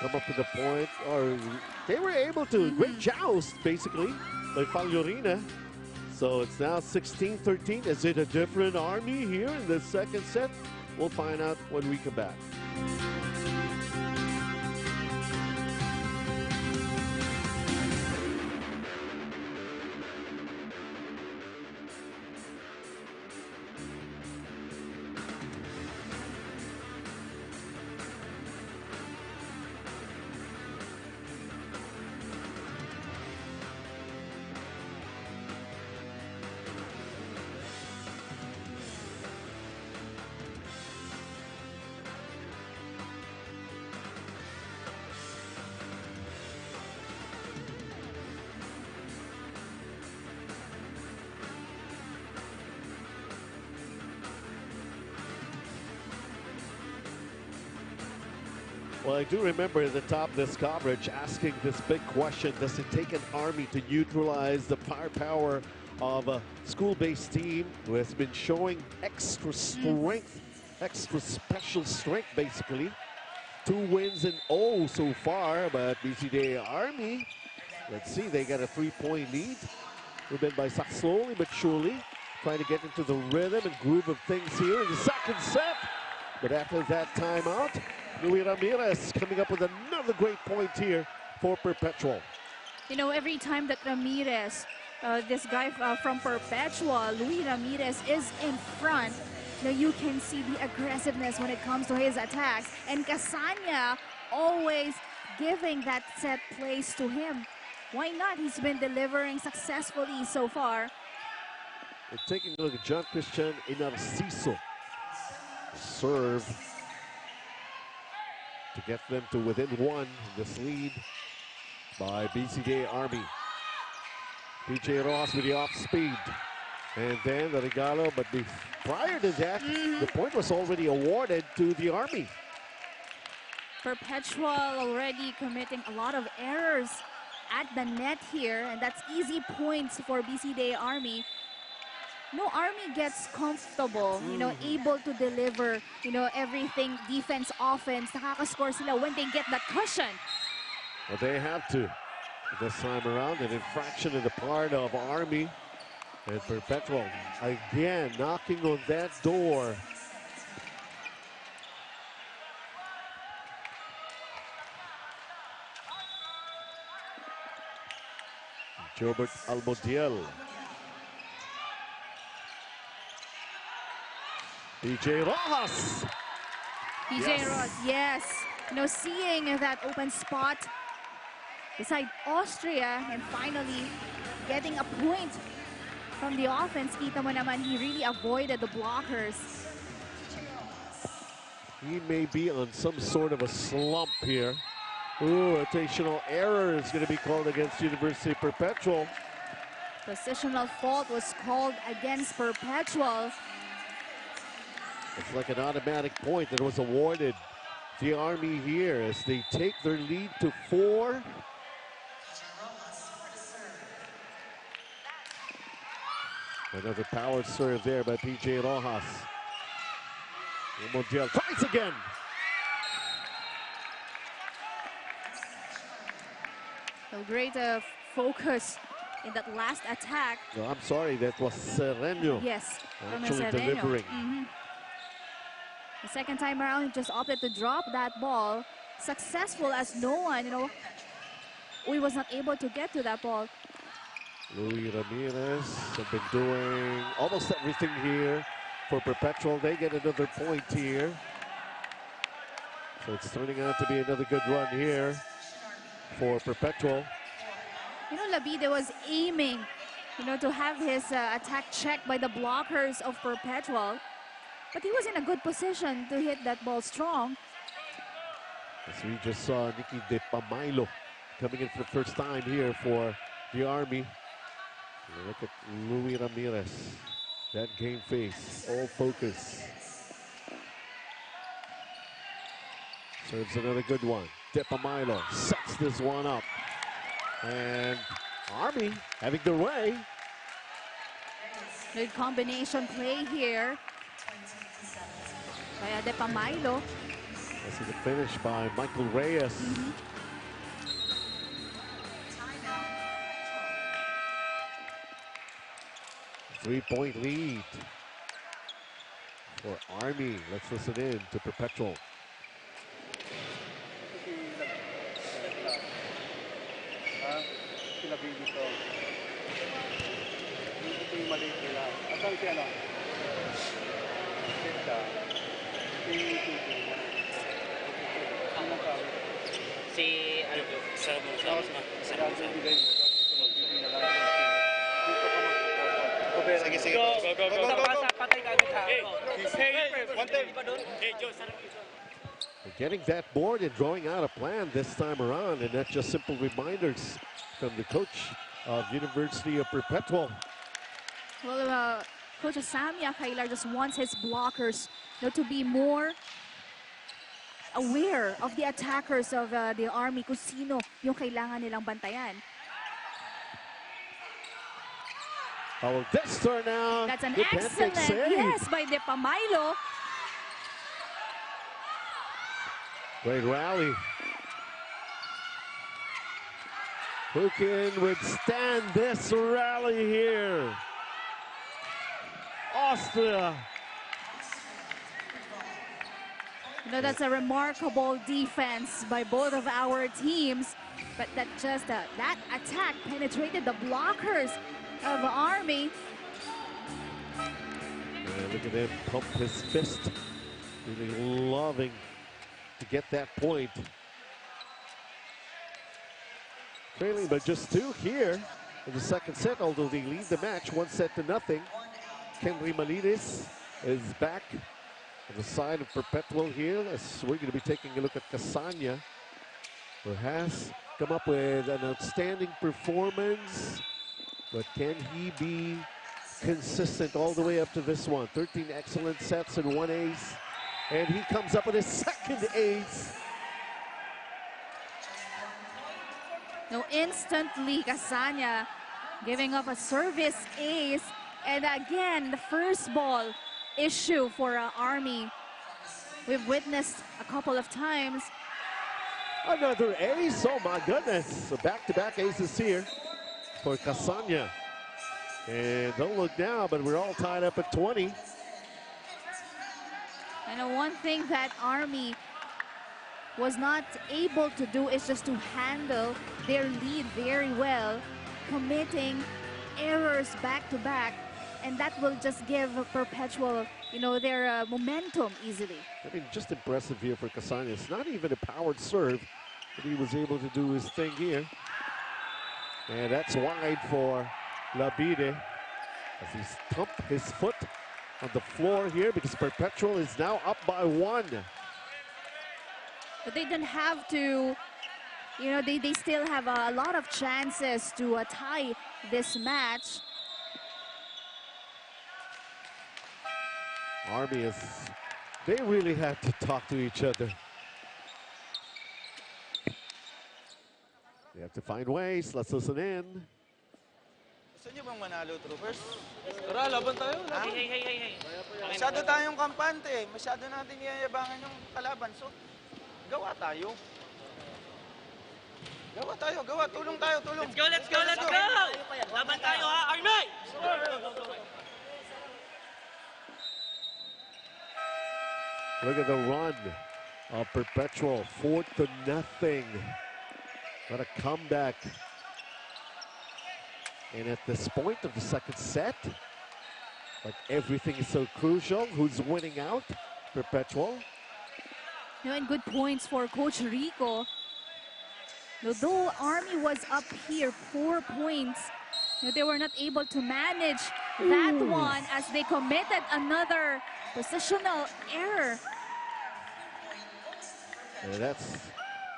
come up with the point, or they were able to. Great joust, basically, by Fagliorina. So it's now 16-13. Is it a different Army here in the second set? We'll find out when we come back. Well, I do remember at the top of this coverage asking this big question: does it take an Army to neutralize the firepower of a school-based team who has been showing extra strength, extra special strength, basically? 2 wins and 0 so far, but BCDA Army Let's see, they got a 3-point lead. Ruben by slowly but surely, trying to get into the rhythm and groove of things here in the second set. But after that timeout, Luis Ramirez coming up with another great point here for Perpetual. You know, every time that Ramirez, this guy from Perpetual, Luis Ramirez, is in front, you know, you can see the aggressiveness when it comes to his attacks. And Casania always giving that set plays to him. Why not? He's been delivering successfully so far. We're taking a look at John Christian Inarciso. Serve to get them to within one. This lead by BCDA Army. PJ Ross with the off speed. And then the regalo, but prior to that, the point was already awarded to the Army. Perpetual already committing a lot of errors at the net here, and that's easy points for BCDA Army. No, Army gets comfortable, you know, able to deliver, you know, everything, defense, offense, nakakascore sila when they get that cushion. Well, they have to. This time around, an infraction on the part of Army. And Perpetual again knocking on that door. Gilbert Almodiel. PJ Rojas. PJ Ross, yes. You know, seeing that open spot beside Austria and finally getting a point from the offense. Kita mo naman, he really avoided the blockers. He may be on some sort of a slump here. Ooh, rotational error is going to be called against University Perpetual. Positional fault was called against Perpetual. It's like an automatic point that was awarded the Army here as they take their lead to 4. Another power serve there by PJ Rojas. Montiel tries again. So great focus in that last attack. No, I'm sorry, that was Sereno. Yes, actually delivering. The second time around, he just opted to drop that ball. Successful as no one, you know. We was not able to get to that ball. Luis Ramirez have been doing almost everything here for Perpetual. They get another point here. So it's turning out to be another good run here for Perpetual. You know, Labide was aiming, you know, to have his attack checked by the blockers of Perpetual. But he was in a good position to hit that ball strong. As we just saw Nicky De Pamailo coming in for the first time here for the Army. Look at Luis Ramirez. That game face, all focus. Serves another good one. De Pamailo sets this one up. And Army having their way. Good combination play here by De Pamailo. This is a finish by Michael Reyes. 3-point lead for Army. Let's listen in to Perpetual. Si ano po, sa sige, sige. Go. Getting that board and drawing out a plan this time around, and that's just simple reminders from the coach of University of Perpetual. Well, Coach Samia Kailar just wants his blockers, you know, to be more aware of the attackers of the Army, kung sino yung kailangan nilang bantayan. How will this turn out? That's an Good excellent, save. yes, by De Pamailo. Great rally. Who can withstand this rally here? Austria. You know, that's a remarkable defense by both of our teams. But that attack penetrated the blockers of Army. Look at him pump his fist. Really loving to get that point. Trailing by just 2 here in the second set, although they lead the match 1-0. Kenry Malinis is back on the side of Perpetual here, as we're going to be taking a look at Casanya, who has come up with an outstanding performance, but can he be consistent all the way up to this one? 13 excellent sets and 1 ace, and he comes up with his second ace. No, instantly Casanya giving up a service ace, and again the first ball issue for Army. We've witnessed a couple of times. Another ace, oh my goodness. So back-to-back aces here for Casanya. And don't look now, but we're all tied up at 20. And one thing that Army was not able to do is just to handle their lead very well, committing errors back-to-back, and that will just give Perpetual, you know, their momentum easily. I mean, just impressive here for Casanya. It's not even a powered serve, but he was able to do his thing here. And that's wide for Labide as he thumped his foot on the floor here, because Perpetual is now up by 1. But they didn't have to, you know, they still have a lot of chances to tie this match. Army is, they really have to talk to each other. They have to find ways. Let's listen in. Gusto niyo bang manalo, troopers? Tara, laban tayo. Hey. Masyado tayong kampante. Masyado natin yayabangan yung kalaban. So, gawa tayo. Gawa. Tulong tayo. Let's go! Laban tayo ha, Army! Look at the run of Perpetual, 4-0. What a comeback. And at this point of the second set, like everything is so crucial. Who's winning out? Perpetual. You know, and good points for Coach Rico. Though Army was up here 4 points, you know, they were not able to manage that one as they committed another positional error. And that's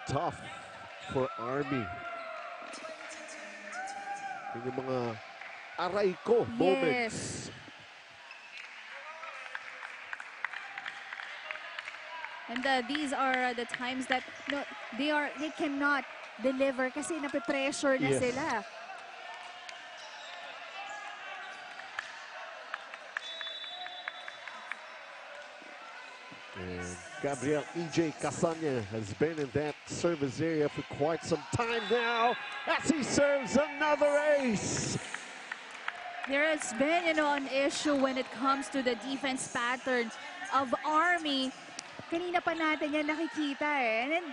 tough for Army. Yung mga aray ko moments. And these are the times that, you know, they cannot deliver kasi nape-pressure na sila. And Gabriel E.J. Casanya has been in that service area for quite some time now as he serves another ace. There has been, you know, an issue when it comes to the defense pattern of Army. Kanina pa natin yan nakikita eh. And then,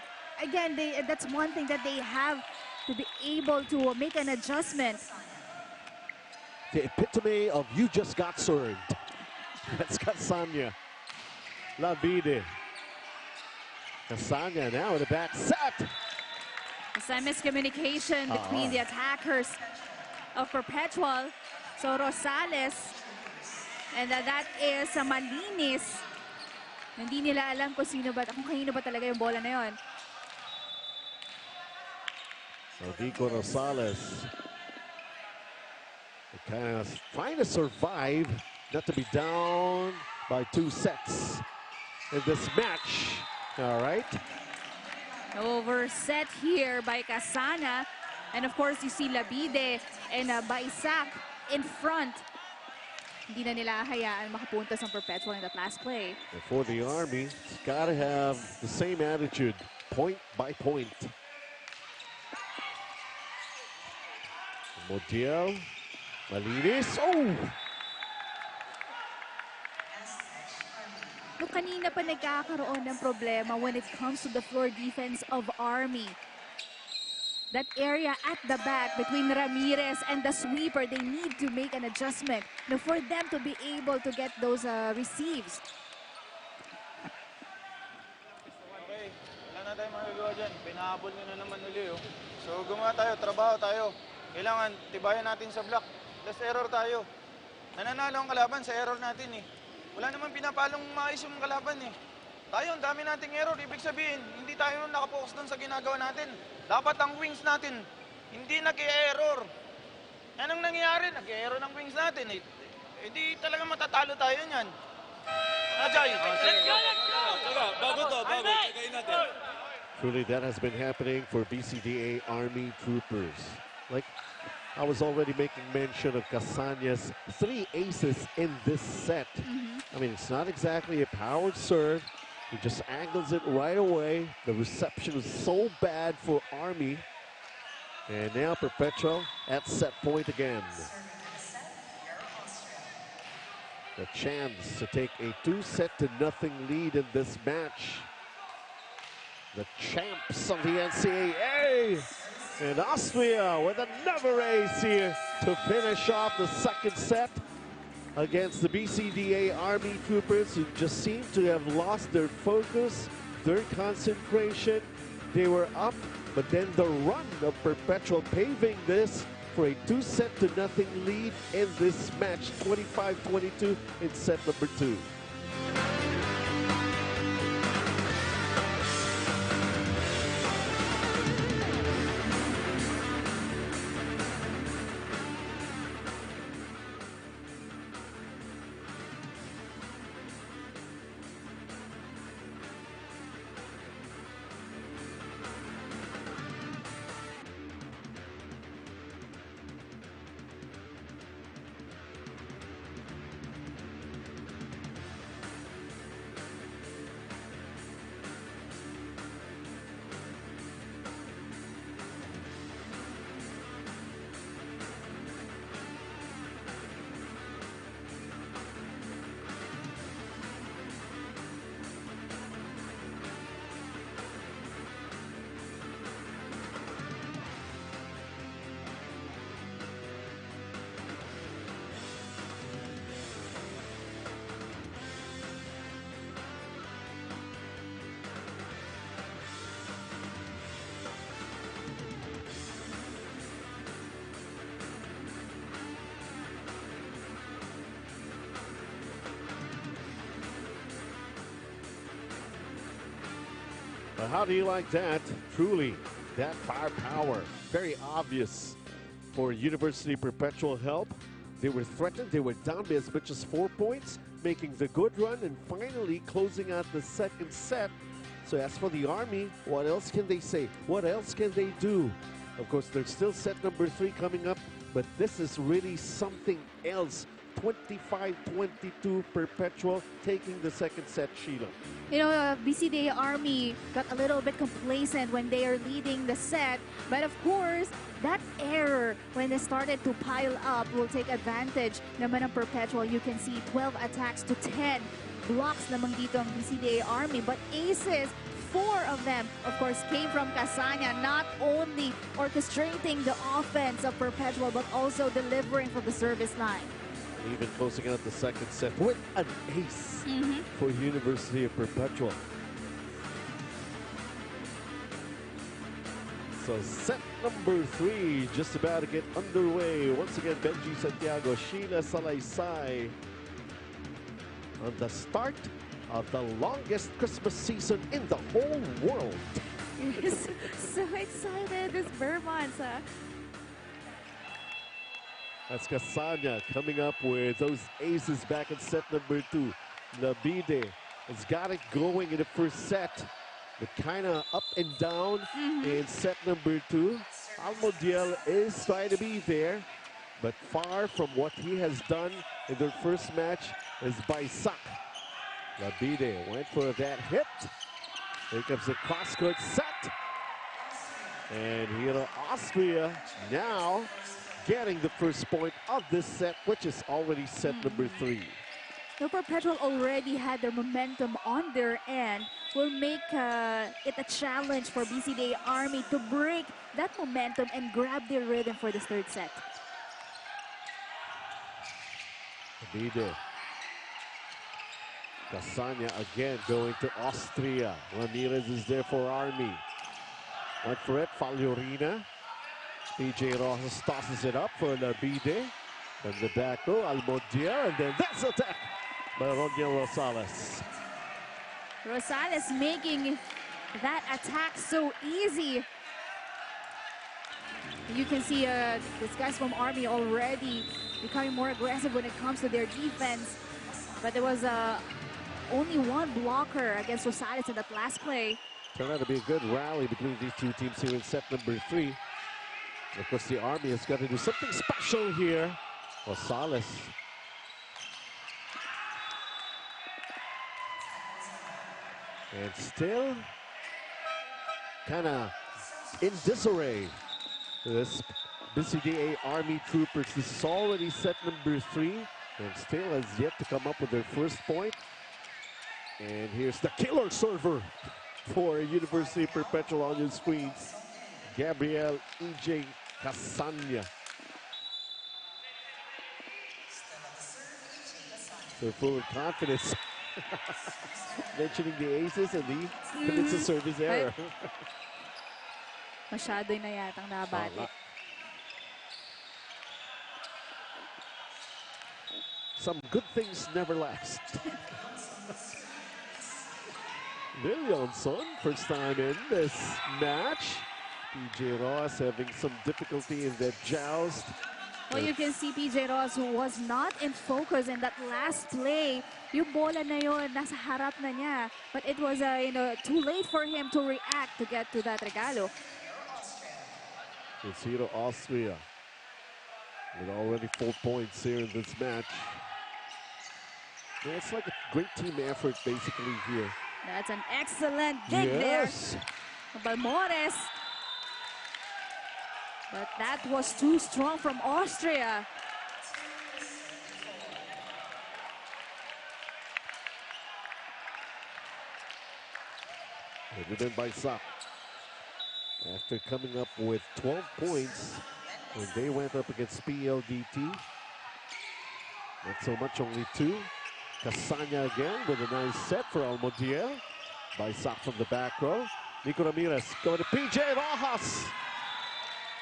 again, that's one thing that they have to be able to make an adjustment. The epitome of you just got served. That's Casanya. Labide. Casanya now in the back set. Some miscommunication between the attackers of Perpetual. So Rosales, and that is Malinis. Hindi nila alam kung kanino ba talaga yung bola na yun. So Vico Rosales kind of trying to survive, not to be down by 2 sets in this match. All right. Overset here by Casana. And of course, you see Labide and Baisak in front. Hindi na nila hayaan makapuntos ang Perpetual in that last play. And for the Army, it's got to have the same attitude, point by point. Modiel. Malinis. Oh! No, kanina pa nagkakaroon ng problema when it comes to the floor defense of Army. That area at the back between Ramirez and the sweeper, they need to make an adjustment for them to be able to get those receives. Okay, wala na tayong magagawa dyan. Pinahabol nyo na naman uli. Oh. So gumawa tayo, trabaho tayo. Kailangan tibayan natin sa block. Less error tayo. Nananalo ang kalaban sa error natin eh. Wala naman pinapalong maayos yung kalaban eh. Tayo, ang dami nating error. Ibig sabihin, hindi tayo nakapokus doon sa ginagawa natin. Dapat ang wings natin, hindi nag-e-error. Yan ang nangyayari, nag-e-error ng wings natin eh. Hindi talaga matatalo tayo niyan. Ajay! Let's go, let's go! Bago to, bago. Tagayin natin. Truly, that has been happening for BCDA Army Troopers. Like, I was already making mention of Casanya's 3 aces in this set. I mean, it's not exactly a powered serve. He just angles it right away. The reception is so bad for Army. And now Perpetual at set point again. The chance to take a 2-0 lead in this match. The champs of the NCAA. And Austria with another ace here to finish off the second set against the BCDA Army Troopers, who just seem to have lost their focus, their concentration. They were up, but then the run of Perpetual paving this for a 2-0 lead in this match, 25-22 in set number 2. How do you like that? Truly, that firepower, very obvious for University Perpetual help. They were threatened, they were down by as much as 4 points, making the good run and finally closing out the second set. So as for the Army, what else can they say? What else can they do? Of course, there's still set number 3 coming up, but this is really something else. 25-22 Perpetual taking the second set, Sheila. You know, BCDA Army got a little bit complacent when they are leading the set. But of course, that error when they started to pile up will take advantage naman ng Perpetual. You can see 12 attacks to 10 blocks lamang dito ang BCDA Army. But aces, 4 of them, of course, came from Casanya, not only orchestrating the offense of Perpetual, but also delivering from the service line. Even closing out the second set with an ace for University of Perpetual. So set number 3 just about to get underway. Once again, Benji Santiago, Sheila Salaysay on the start of the longest Christmas season in the whole world. Yes, so excited this Vermont. That's Casanya coming up with those aces back in set number 2. Nabide has got it going in the first set, but kind of up and down in set number 2. Almodiel is trying to be there, but far from what he has done in their first match is Baisak. Nabide went for that hit. Here comes the cross-court set. And here Austria now getting the first point of this set, which is already set number 3. The Perpetual already had their momentum on their end. Will make it a challenge for BCDA Army to break that momentum and grab their rhythm for this third set. Bide. Casanya again going to Austria. Ramirez is there for Army. Went for it, Fagliorina. PJ Rosas tosses it up for Labide. From the back row, Almodiel, and then that's attack by Roniel Rosales. Rosales making that attack so easy. You can see these guys from Army already becoming more aggressive when it comes to their defense. But there was only one blocker against Rosales in that last play. Turned out to be a good rally between these two teams here in set number 3. And of course, the Army has got to do something special here. Rosales. And still kind of in disarray. This BCDA Army Troopers. This is already set number 3 and still has yet to come up with their first point. And here's the killer server for University Perpetual on your screens. Gabriel E.J. Casanya. So full of confidence. Mentioning the aces and the commits a service error. Masyado na yatang nabati. Some good things never last. Williamson, first time in this match. PJ Ross having some difficulty in that joust. Well, you can see PJ Ross who was not in focus in that last play. Yung bola na yun, nasa harap na niya. But it was too late for him to react to get to that regalo. It's Hero Austria with already 4 points here in this match. Yeah, it's like a great team effort basically here. That's an excellent dig there. Balmores. But that was too strong from Austria. Driven by Zak. After coming up with 12 points when they went up against PLDT. Not so much, only 2. Casanya again with a nice set for Almodiel. By Zak from the back row. Nico Ramirez going to PJ Rojas.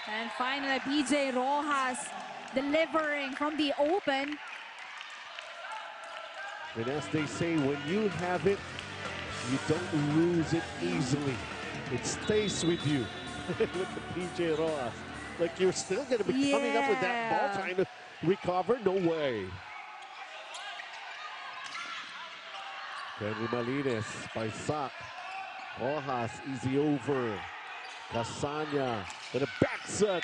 And finally, PJ Rojas delivering from the open. And as they say, when you have it, you don't lose it easily. It stays with you. Look at PJ Rojas. Like you're still going to be coming up with that ball, trying to recover? No way. Henry Malines by Zak. Rojas, easy over. Casanya with a back set.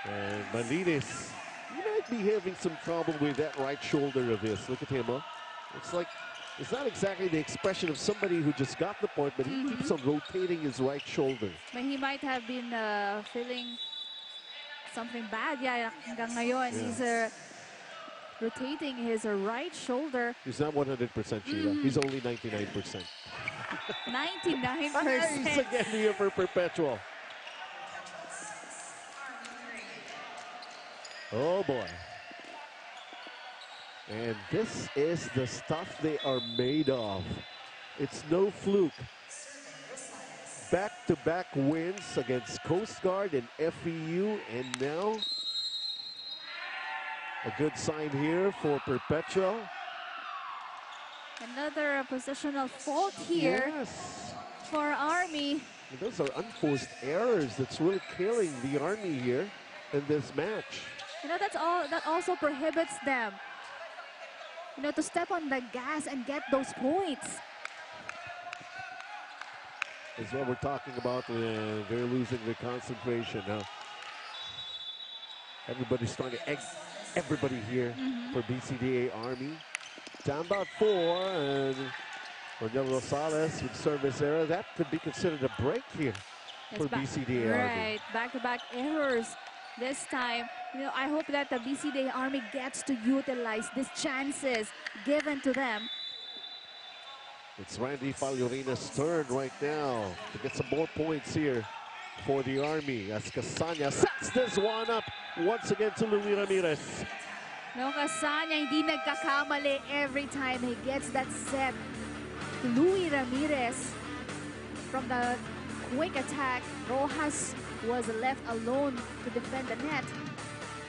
And Malines, he might be having some trouble with that right shoulder of his. Look at him, huh? It's like, it's not exactly the expression of somebody who just got the point, but he keeps on rotating his right shoulder. But he might have been feeling something bad. Yeah, hanggang ngayon, he's rotating his right shoulder. He's not 100%, Sheila. He's only 99%. 99%. Nice again here for Perpetual. Oh boy. And this is the stuff they are made of. It's no fluke. Back-to-back wins against Coast Guard and FEU, and now a good sign here for Perpetual. Another positional fault here for Army. And those are unforced errors that's really killing the Army here in this match. That also prohibits them, to step on the gas and get those points. That's what we're talking about when they're losing their concentration now. Everybody's trying to egg everybody here for BCDA Army. Down about 4, and Roniel Rosales with service error. That could be considered a break here for BCDA Army. Right, back-to-back errors this time. I hope that the BCD Army gets to utilize these chances given to them. It's Randy Fagliorina's turn right now to get some more points here for the Army as Casanya sets this one up once again to Louis Ramirez. Casanya hindi nagkakamali every time he gets that set. Louis Ramirez from the quick attack. Rojas was left alone to defend the net.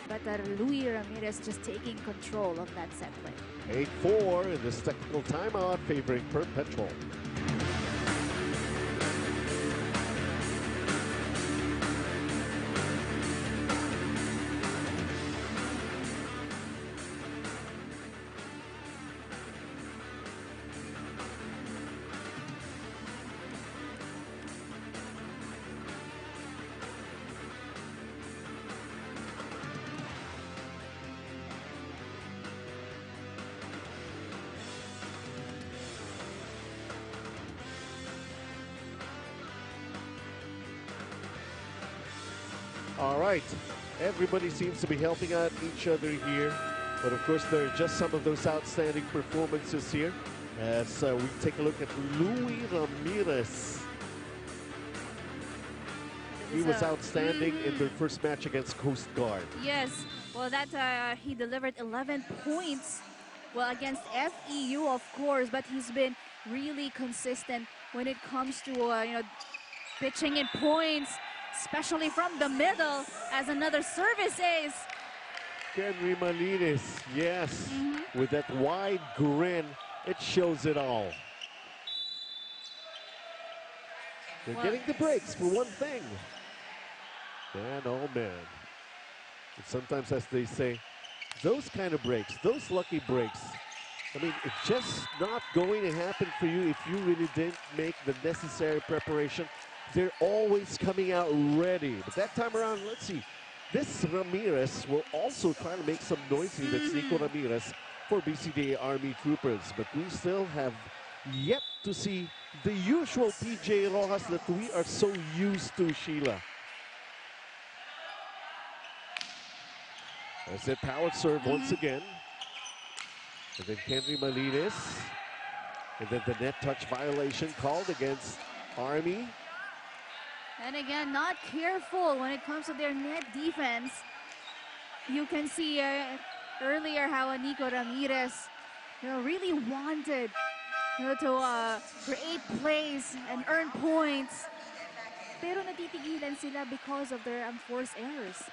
But Louis Ramirez just taking control of that set play. 8-4 in this technical timeout favoring Perpetual. All right, everybody seems to be helping out each other here. But of course, there are just some of those outstanding performances here. As we take a look at Louis Ramirez. He was outstanding in the first match against Coast Guard. Yes, well, he delivered 11 points. Well, against FEU, of course, but he's been really consistent when it comes to pitching in points, especially from the middle as another service ace. Henry Malines, yes, with that wide grin, it shows it all. They're getting the breaks for one thing. Man, oh man. And sometimes, as they say, those kind of breaks, those lucky breaks, I mean, it's just not going to happen for you if you really didn't make the necessary preparation. They're always coming out ready. But that time around, let's see. This Ramirez will also try to make some noise here. That's Nico Ramirez for BCDA Army Troopers. But we still have yet to see the usual PJ Rojas that we are so used to, Sheila. As a power serve once again. And then Henry Malines. And then the net touch violation called against Army. And again, not careful when it comes to their net defense. You can see earlier how Nico Ramirez really wanted to create plays and earn points. Pero natitigilan sila because of their enforced errors.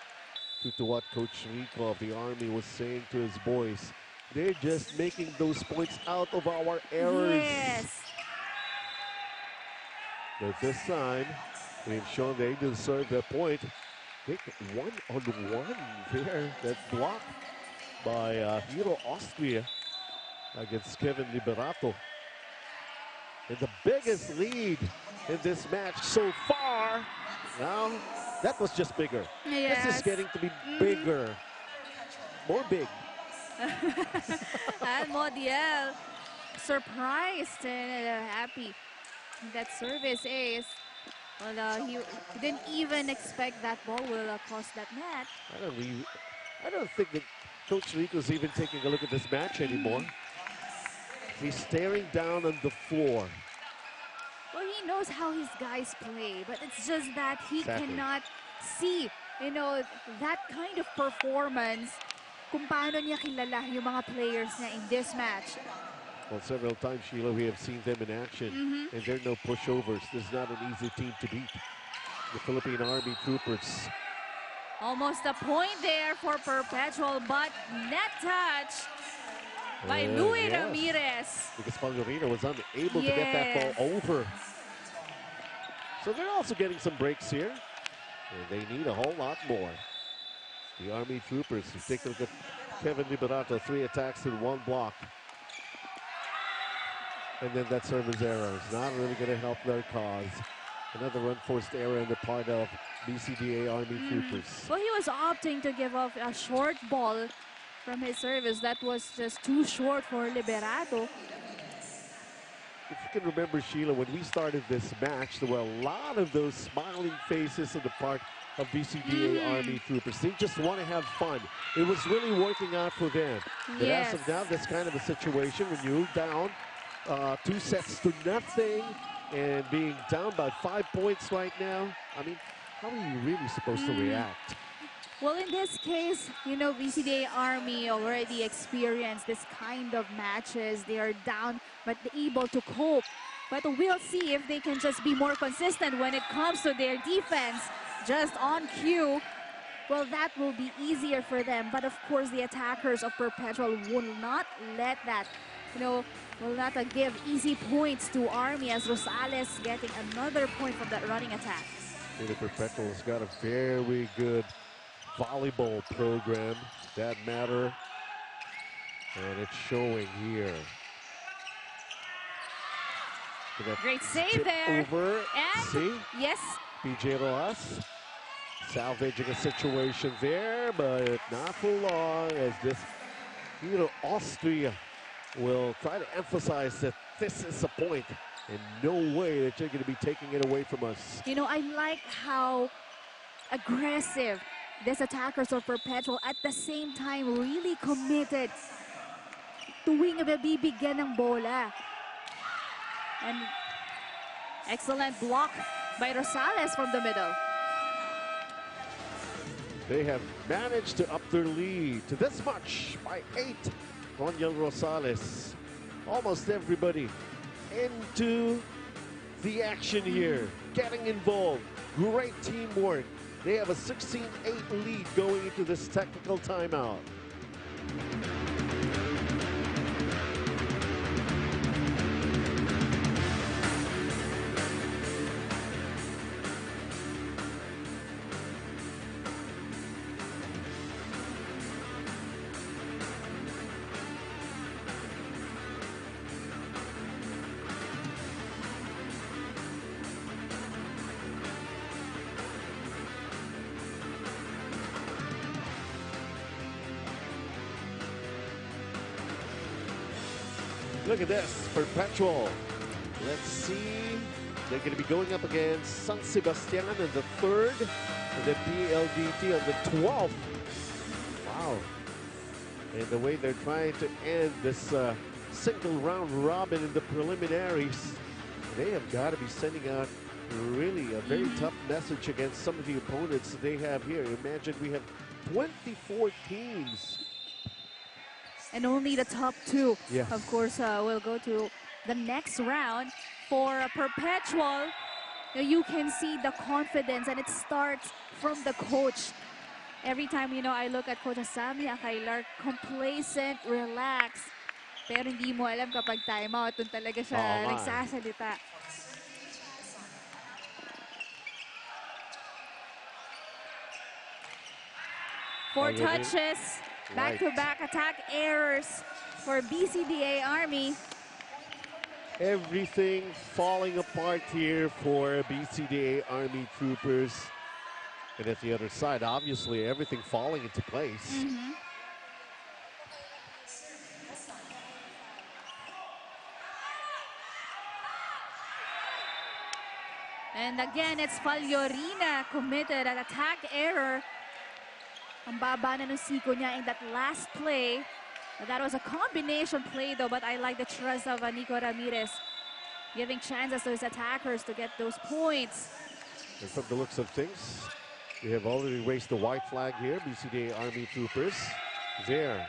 To what Coach Rico of the Army was saying to his boys, they're just making those points out of our errors. Yes. But this time, they've shown they deserve that point. They get one-on-one there. That block by Hero Austria against Kevin Liberato. And the biggest lead in this match so far. Now, that was just bigger. Yes. This is getting to be bigger. More big. And Modiel surprised and happy. That service ace. Well, he didn't even expect that ball will cross that net. I don't think that Coach Rico's even taking a look at this match anymore. He's staring down on the floor. Well, he knows how his guys play, but it's just that he cannot see, that kind of performance kung paano niya kilala yung mga players niya in this match. Well, several times, Sheila, we have seen them in action, and they're no pushovers. This is not an easy team to beat. The Philippine Army Troopers. Almost a point there for Perpetual, but net touch by Louis Ramirez. Because Fagliorina was unable to get that ball over. So they're also getting some breaks here. And they need a whole lot more. The Army Troopers, take a look at Kevin Liberato, 3 attacks and 1 block. And then that service error is not really going to help their cause. Another unforced error on the part of BCDA Army Troopers. Well, he was opting to give off a short ball from his service. That was just too short for Liberato. if you can remember, Sheila, when we started this match, there were a lot of those smiling faces on the part of BCDA Army Troopers. They just want to have fun. It was really working out for them. But as of now, that's kind of a situation when you're down 2-0 and being down by 5 points right now. I mean, how are you really supposed to react? Well, in this case, you know, BCDA Army already experienced this kind of matches. They are down, but able to cope. But we'll see if they can just be more consistent when it comes to their defense, just on cue. Well, that will be easier for them. But of course, the attackers of Perpetual will not let that, you know, will not give easy points to Army, as Rosales getting another point from that running attack. The Perpetual's got a very good volleyball program, that matter, and it's showing here. Great save there. Over. And see? Yes. BJ Ross salvaging a situation there, but not for long, as this, you know, Austria will try to emphasize that this is a point and no way that you're going to be taking it away from us. You know, I like how aggressive these attackers of Perpetual, at the same time really committed tuwing bibigyan ng bola. And excellent block by Rosales from the middle. They have managed to up their lead to this much by 8. Roniel Rosales, almost everybody into the action here, getting involved. Great teamwork. They have a 16-8 lead going into this technical timeout. Look at this, Perpetual. Let's see. They're going to be going up against San Sebastian on the 3rd, and then PLDT on the 12th. Wow. And the way they're trying to end this single round robin in the preliminaries, they have got to be sending out really a very tough message against some of the opponents that they have here. Imagine we have 24 teams. And only the top 2, yes, of course, will go to the next round. For Perpetual, you can see the confidence, and it starts from the coach. Every time, you know, I look at Coach Sammy Akailar, complacent, relaxed. Pero hindi mo alam kapag timeout, dun talaga siya nagsasalita. Four touches. Back-to-back attack errors for BCDA Army. Everything falling apart here for BCDA Army Troopers. And at the other side, obviously, everything falling into place. And again, it's Faliorina committed an attack error. Ang baba na ng siko niya in that last play. That was a combination play though, but I like the trust of Nico Ramirez, giving chances to his attackers to get those points. And from the looks of things, we have already raised the white flag here, BCDA Army Troopers. There.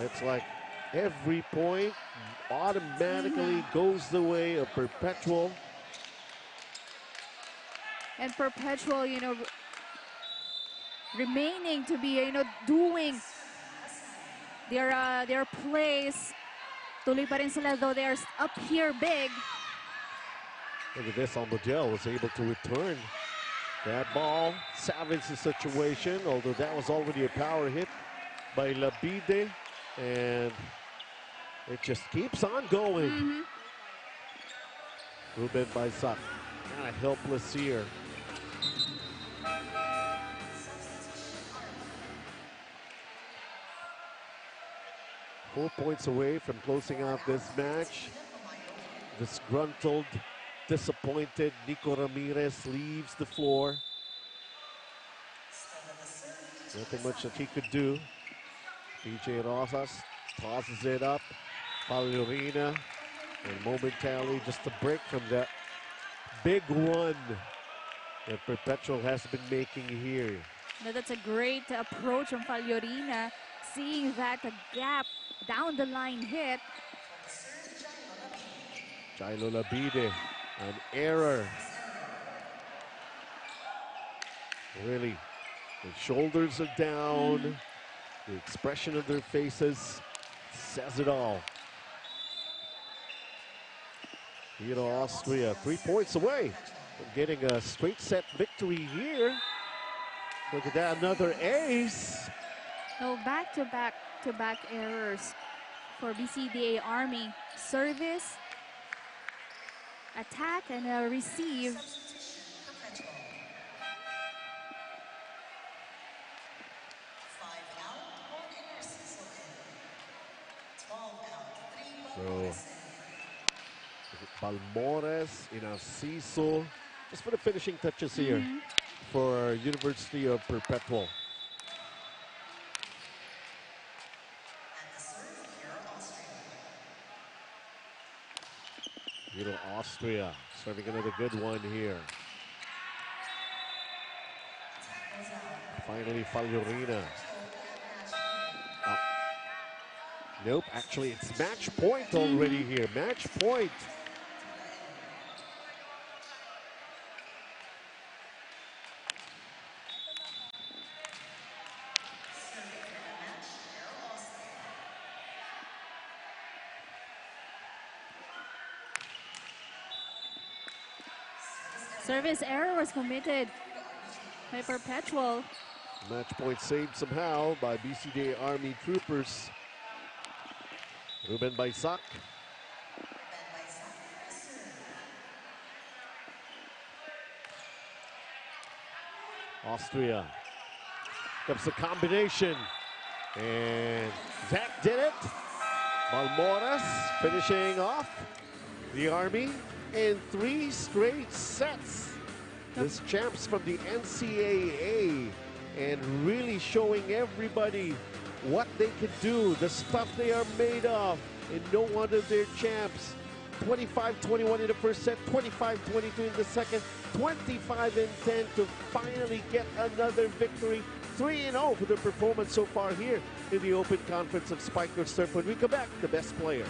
It's like every point automatically goes the way of Perpetual. And Perpetual, you know, remaining to be, you know, doing their plays. Tuloy pa rin sila though they're up here big. Look at this, Almodel was able to return that ball, salvage the situation, although that was already a power hit by Labide, and it just keeps on going. Ruben Baisak, kind of helpless here. Four points away from closing out this match. Disgruntled, disappointed Nico Ramirez leaves the floor. Nothing much that he could do. PJ Rosas tosses it up. Palorina, and momentarily just a break from that big run that Perpetual has been making here. Now that's a great approach from Falyorina, seeing that gap down the line hit. Jailo Labide, an error. Really, the shoulders are down. The expression of their faces says it all. Austria 3 points away from getting a straight set victory here. Look at that, another ace. No, back-to-back errors for BCDA Army. Service, attack, and a receive. So, Balmores, Narciso, just for the finishing touches here for University of Perpetual. Austria serving another good one here. Finally, Falyorina. Nope, actually it's match point already here. Match point. Service error was committed by Perpetual. Match point saved somehow by BCDA Army troopers. Ruben Baisak. Austria. Comes the combination. And Zach did it. Balmores finishing off the Army in 3 straight sets. This champs from the NCAA, and really showing everybody what they can do, the stuff they are made of, and no wonder they're champs. 25-21 in the first set, 25-22 in the second, 25-10 to finally get another victory. 3-0 for their performance so far here in the Open Conference of Spiker Surf. When we come back, the best player.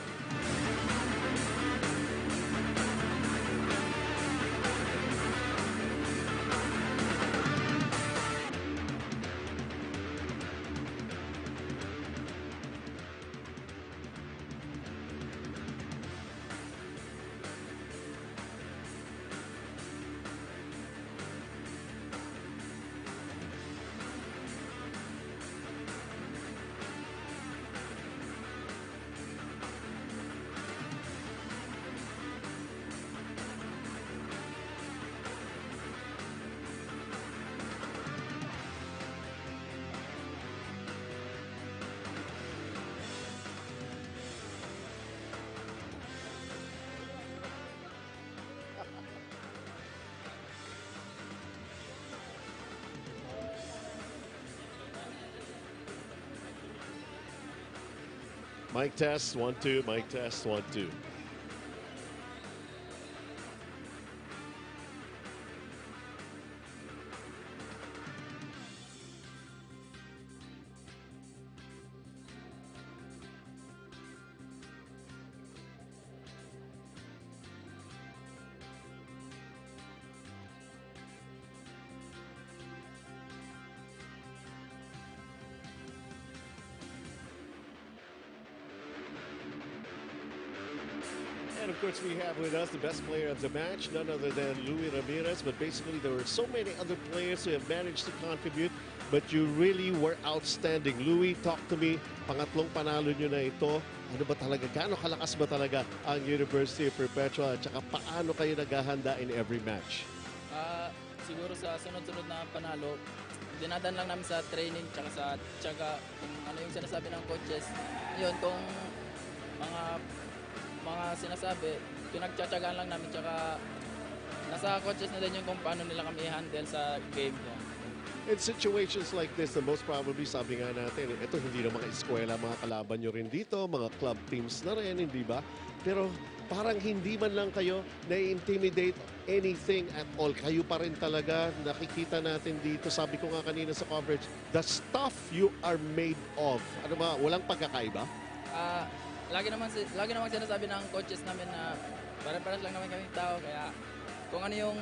Mic test, 1, 2, mic test, 1, 2. And of course, we have with us the best player of the match, none other than Louis Ramirez. But basically, there were so many other players who have managed to contribute, but you really were outstanding. Louis, talk to me. Pangatlong panalo nyo na ito. Ano ba talaga? Gaano kalakas ba talaga ang University of Perpetual? At saka paano kayo naghahanda in every match? Siguro sa sunod-sunod na panalo, dinadan lang namin sa training tsaka kung ano yung sinasabi ng coaches. Yun, kung mga sinasabi, pinagtsatsagaan lang namin, tsaka nasa coaches na din yung kung paano nila kami i-handle sa game. In situations like this, the most probably, sabi nga natin, ito hindi na mga eskwela, mga kalaban nyo rin dito, mga club teams na rin, hindi ba? Pero parang hindi man lang kayo na-intimidate anything at all. Kayo pa rin talaga, nakikita natin dito, sabi ko nga kanina sa coverage, the stuff you are made of. Ano ba, walang pagkakaiba? Lagi naman sinasabi ng coaches namin na pare-pares lang naman kami tao, kaya kung ano yung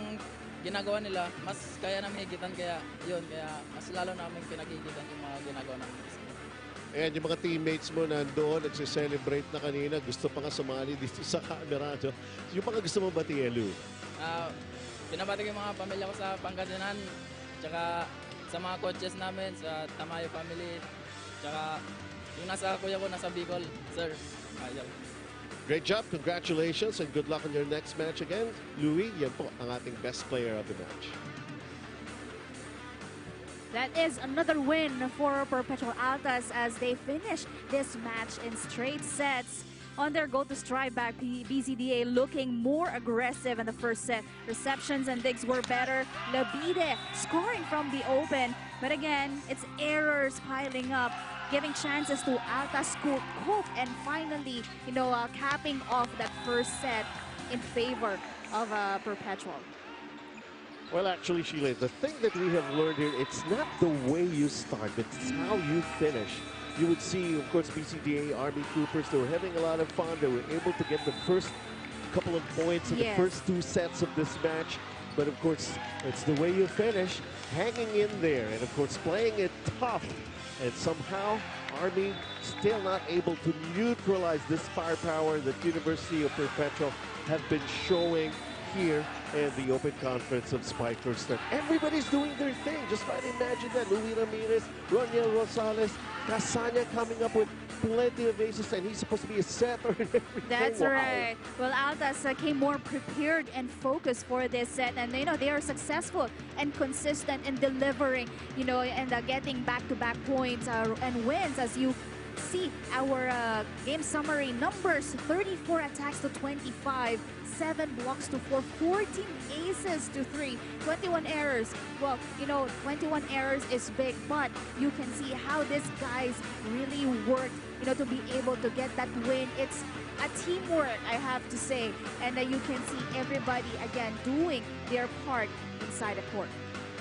ginagawa nila, mas kaya namin higitan, kaya mas lalo namin pinagigitan yung mga ginagawa namin. Ayan, yung mga teammates mo nandoon, nagse-celebrate na kanina, gusto pa nga sumali dito sa camera. So, yung mga gusto mo batiin, Lou? Pinabati ko yung mga pamilya ko sa Pangasinan, tsaka sa mga coaches namin, sa Tamayo family, tsaka yung nasa kuya ko, nasa Bicol, sir. Ayaw. Great job, congratulations, and good luck on your next match again. Louis, yan po ang ating best player of the match. That is another win for Perpetual Altas as they finish this match in straight sets. On their goal to strike back, BCDA looking more aggressive in the first set. Receptions and digs were better. Labide scoring from the open. But again, it's errors piling up, giving chances to Altas cope and finally, capping off that first set in favor of Perpetual. Well, actually, Sheila, the thing that we have learned here, it's not the way you start, but it's how you finish. You would see, of course, BCDA, Army Troopers, they were having a lot of fun. They were able to get the first couple of points in the first two sets of this match. But, of course, it's the way you finish, hanging in there, and, of course, playing it tough. And somehow, Army still not able to neutralize this firepower that University of Perpetual have been showing here in the Open Conference of Spikers. Everybody's doing their thing. Just try to imagine that. Luis Ramirez, Roniel Rosales, Casanya coming up with plenty of aces, and he's supposed to be a setter and everything. That's right. Well, Altas came more prepared and focused for this set, and they are successful and consistent in delivering, and getting back-to-back points and wins. As you see our game summary numbers: 34 attacks to 25. 7 blocks to 4, 14 aces to 3, 21 errors. Well, 21 errors is big, but you can see how these guys really worked, to be able to get that win. It's a teamwork, I have to say, and you can see everybody, again, doing their part inside the court.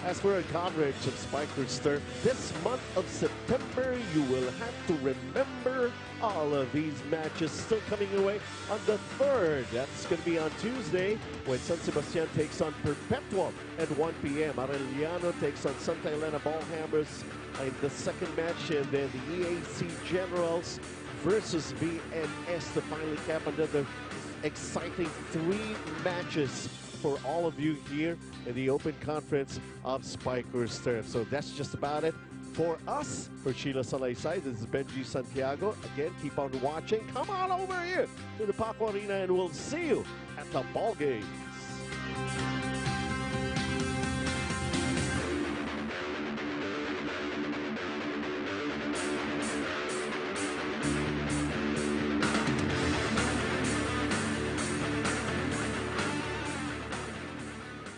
As for our coverage of Spikers Turf, this month of September, you will have to remember all of these matches still coming your way on the 3rd. That's going to be on Tuesday when San Sebastian takes on Perpetual at 1 p.m. Arellano takes on Santa Elena Ballhammers in the second match, and then the EAC Generals versus VNS to finally cap another exciting 3 matches for all of you here in the Open Conference of Spikers Turf. So that's just about it for us. For Sheila Salaysay, this is Benji Santiago. Again, keep on watching. Come on over here to the Paco Arena, and we'll see you at the ball game.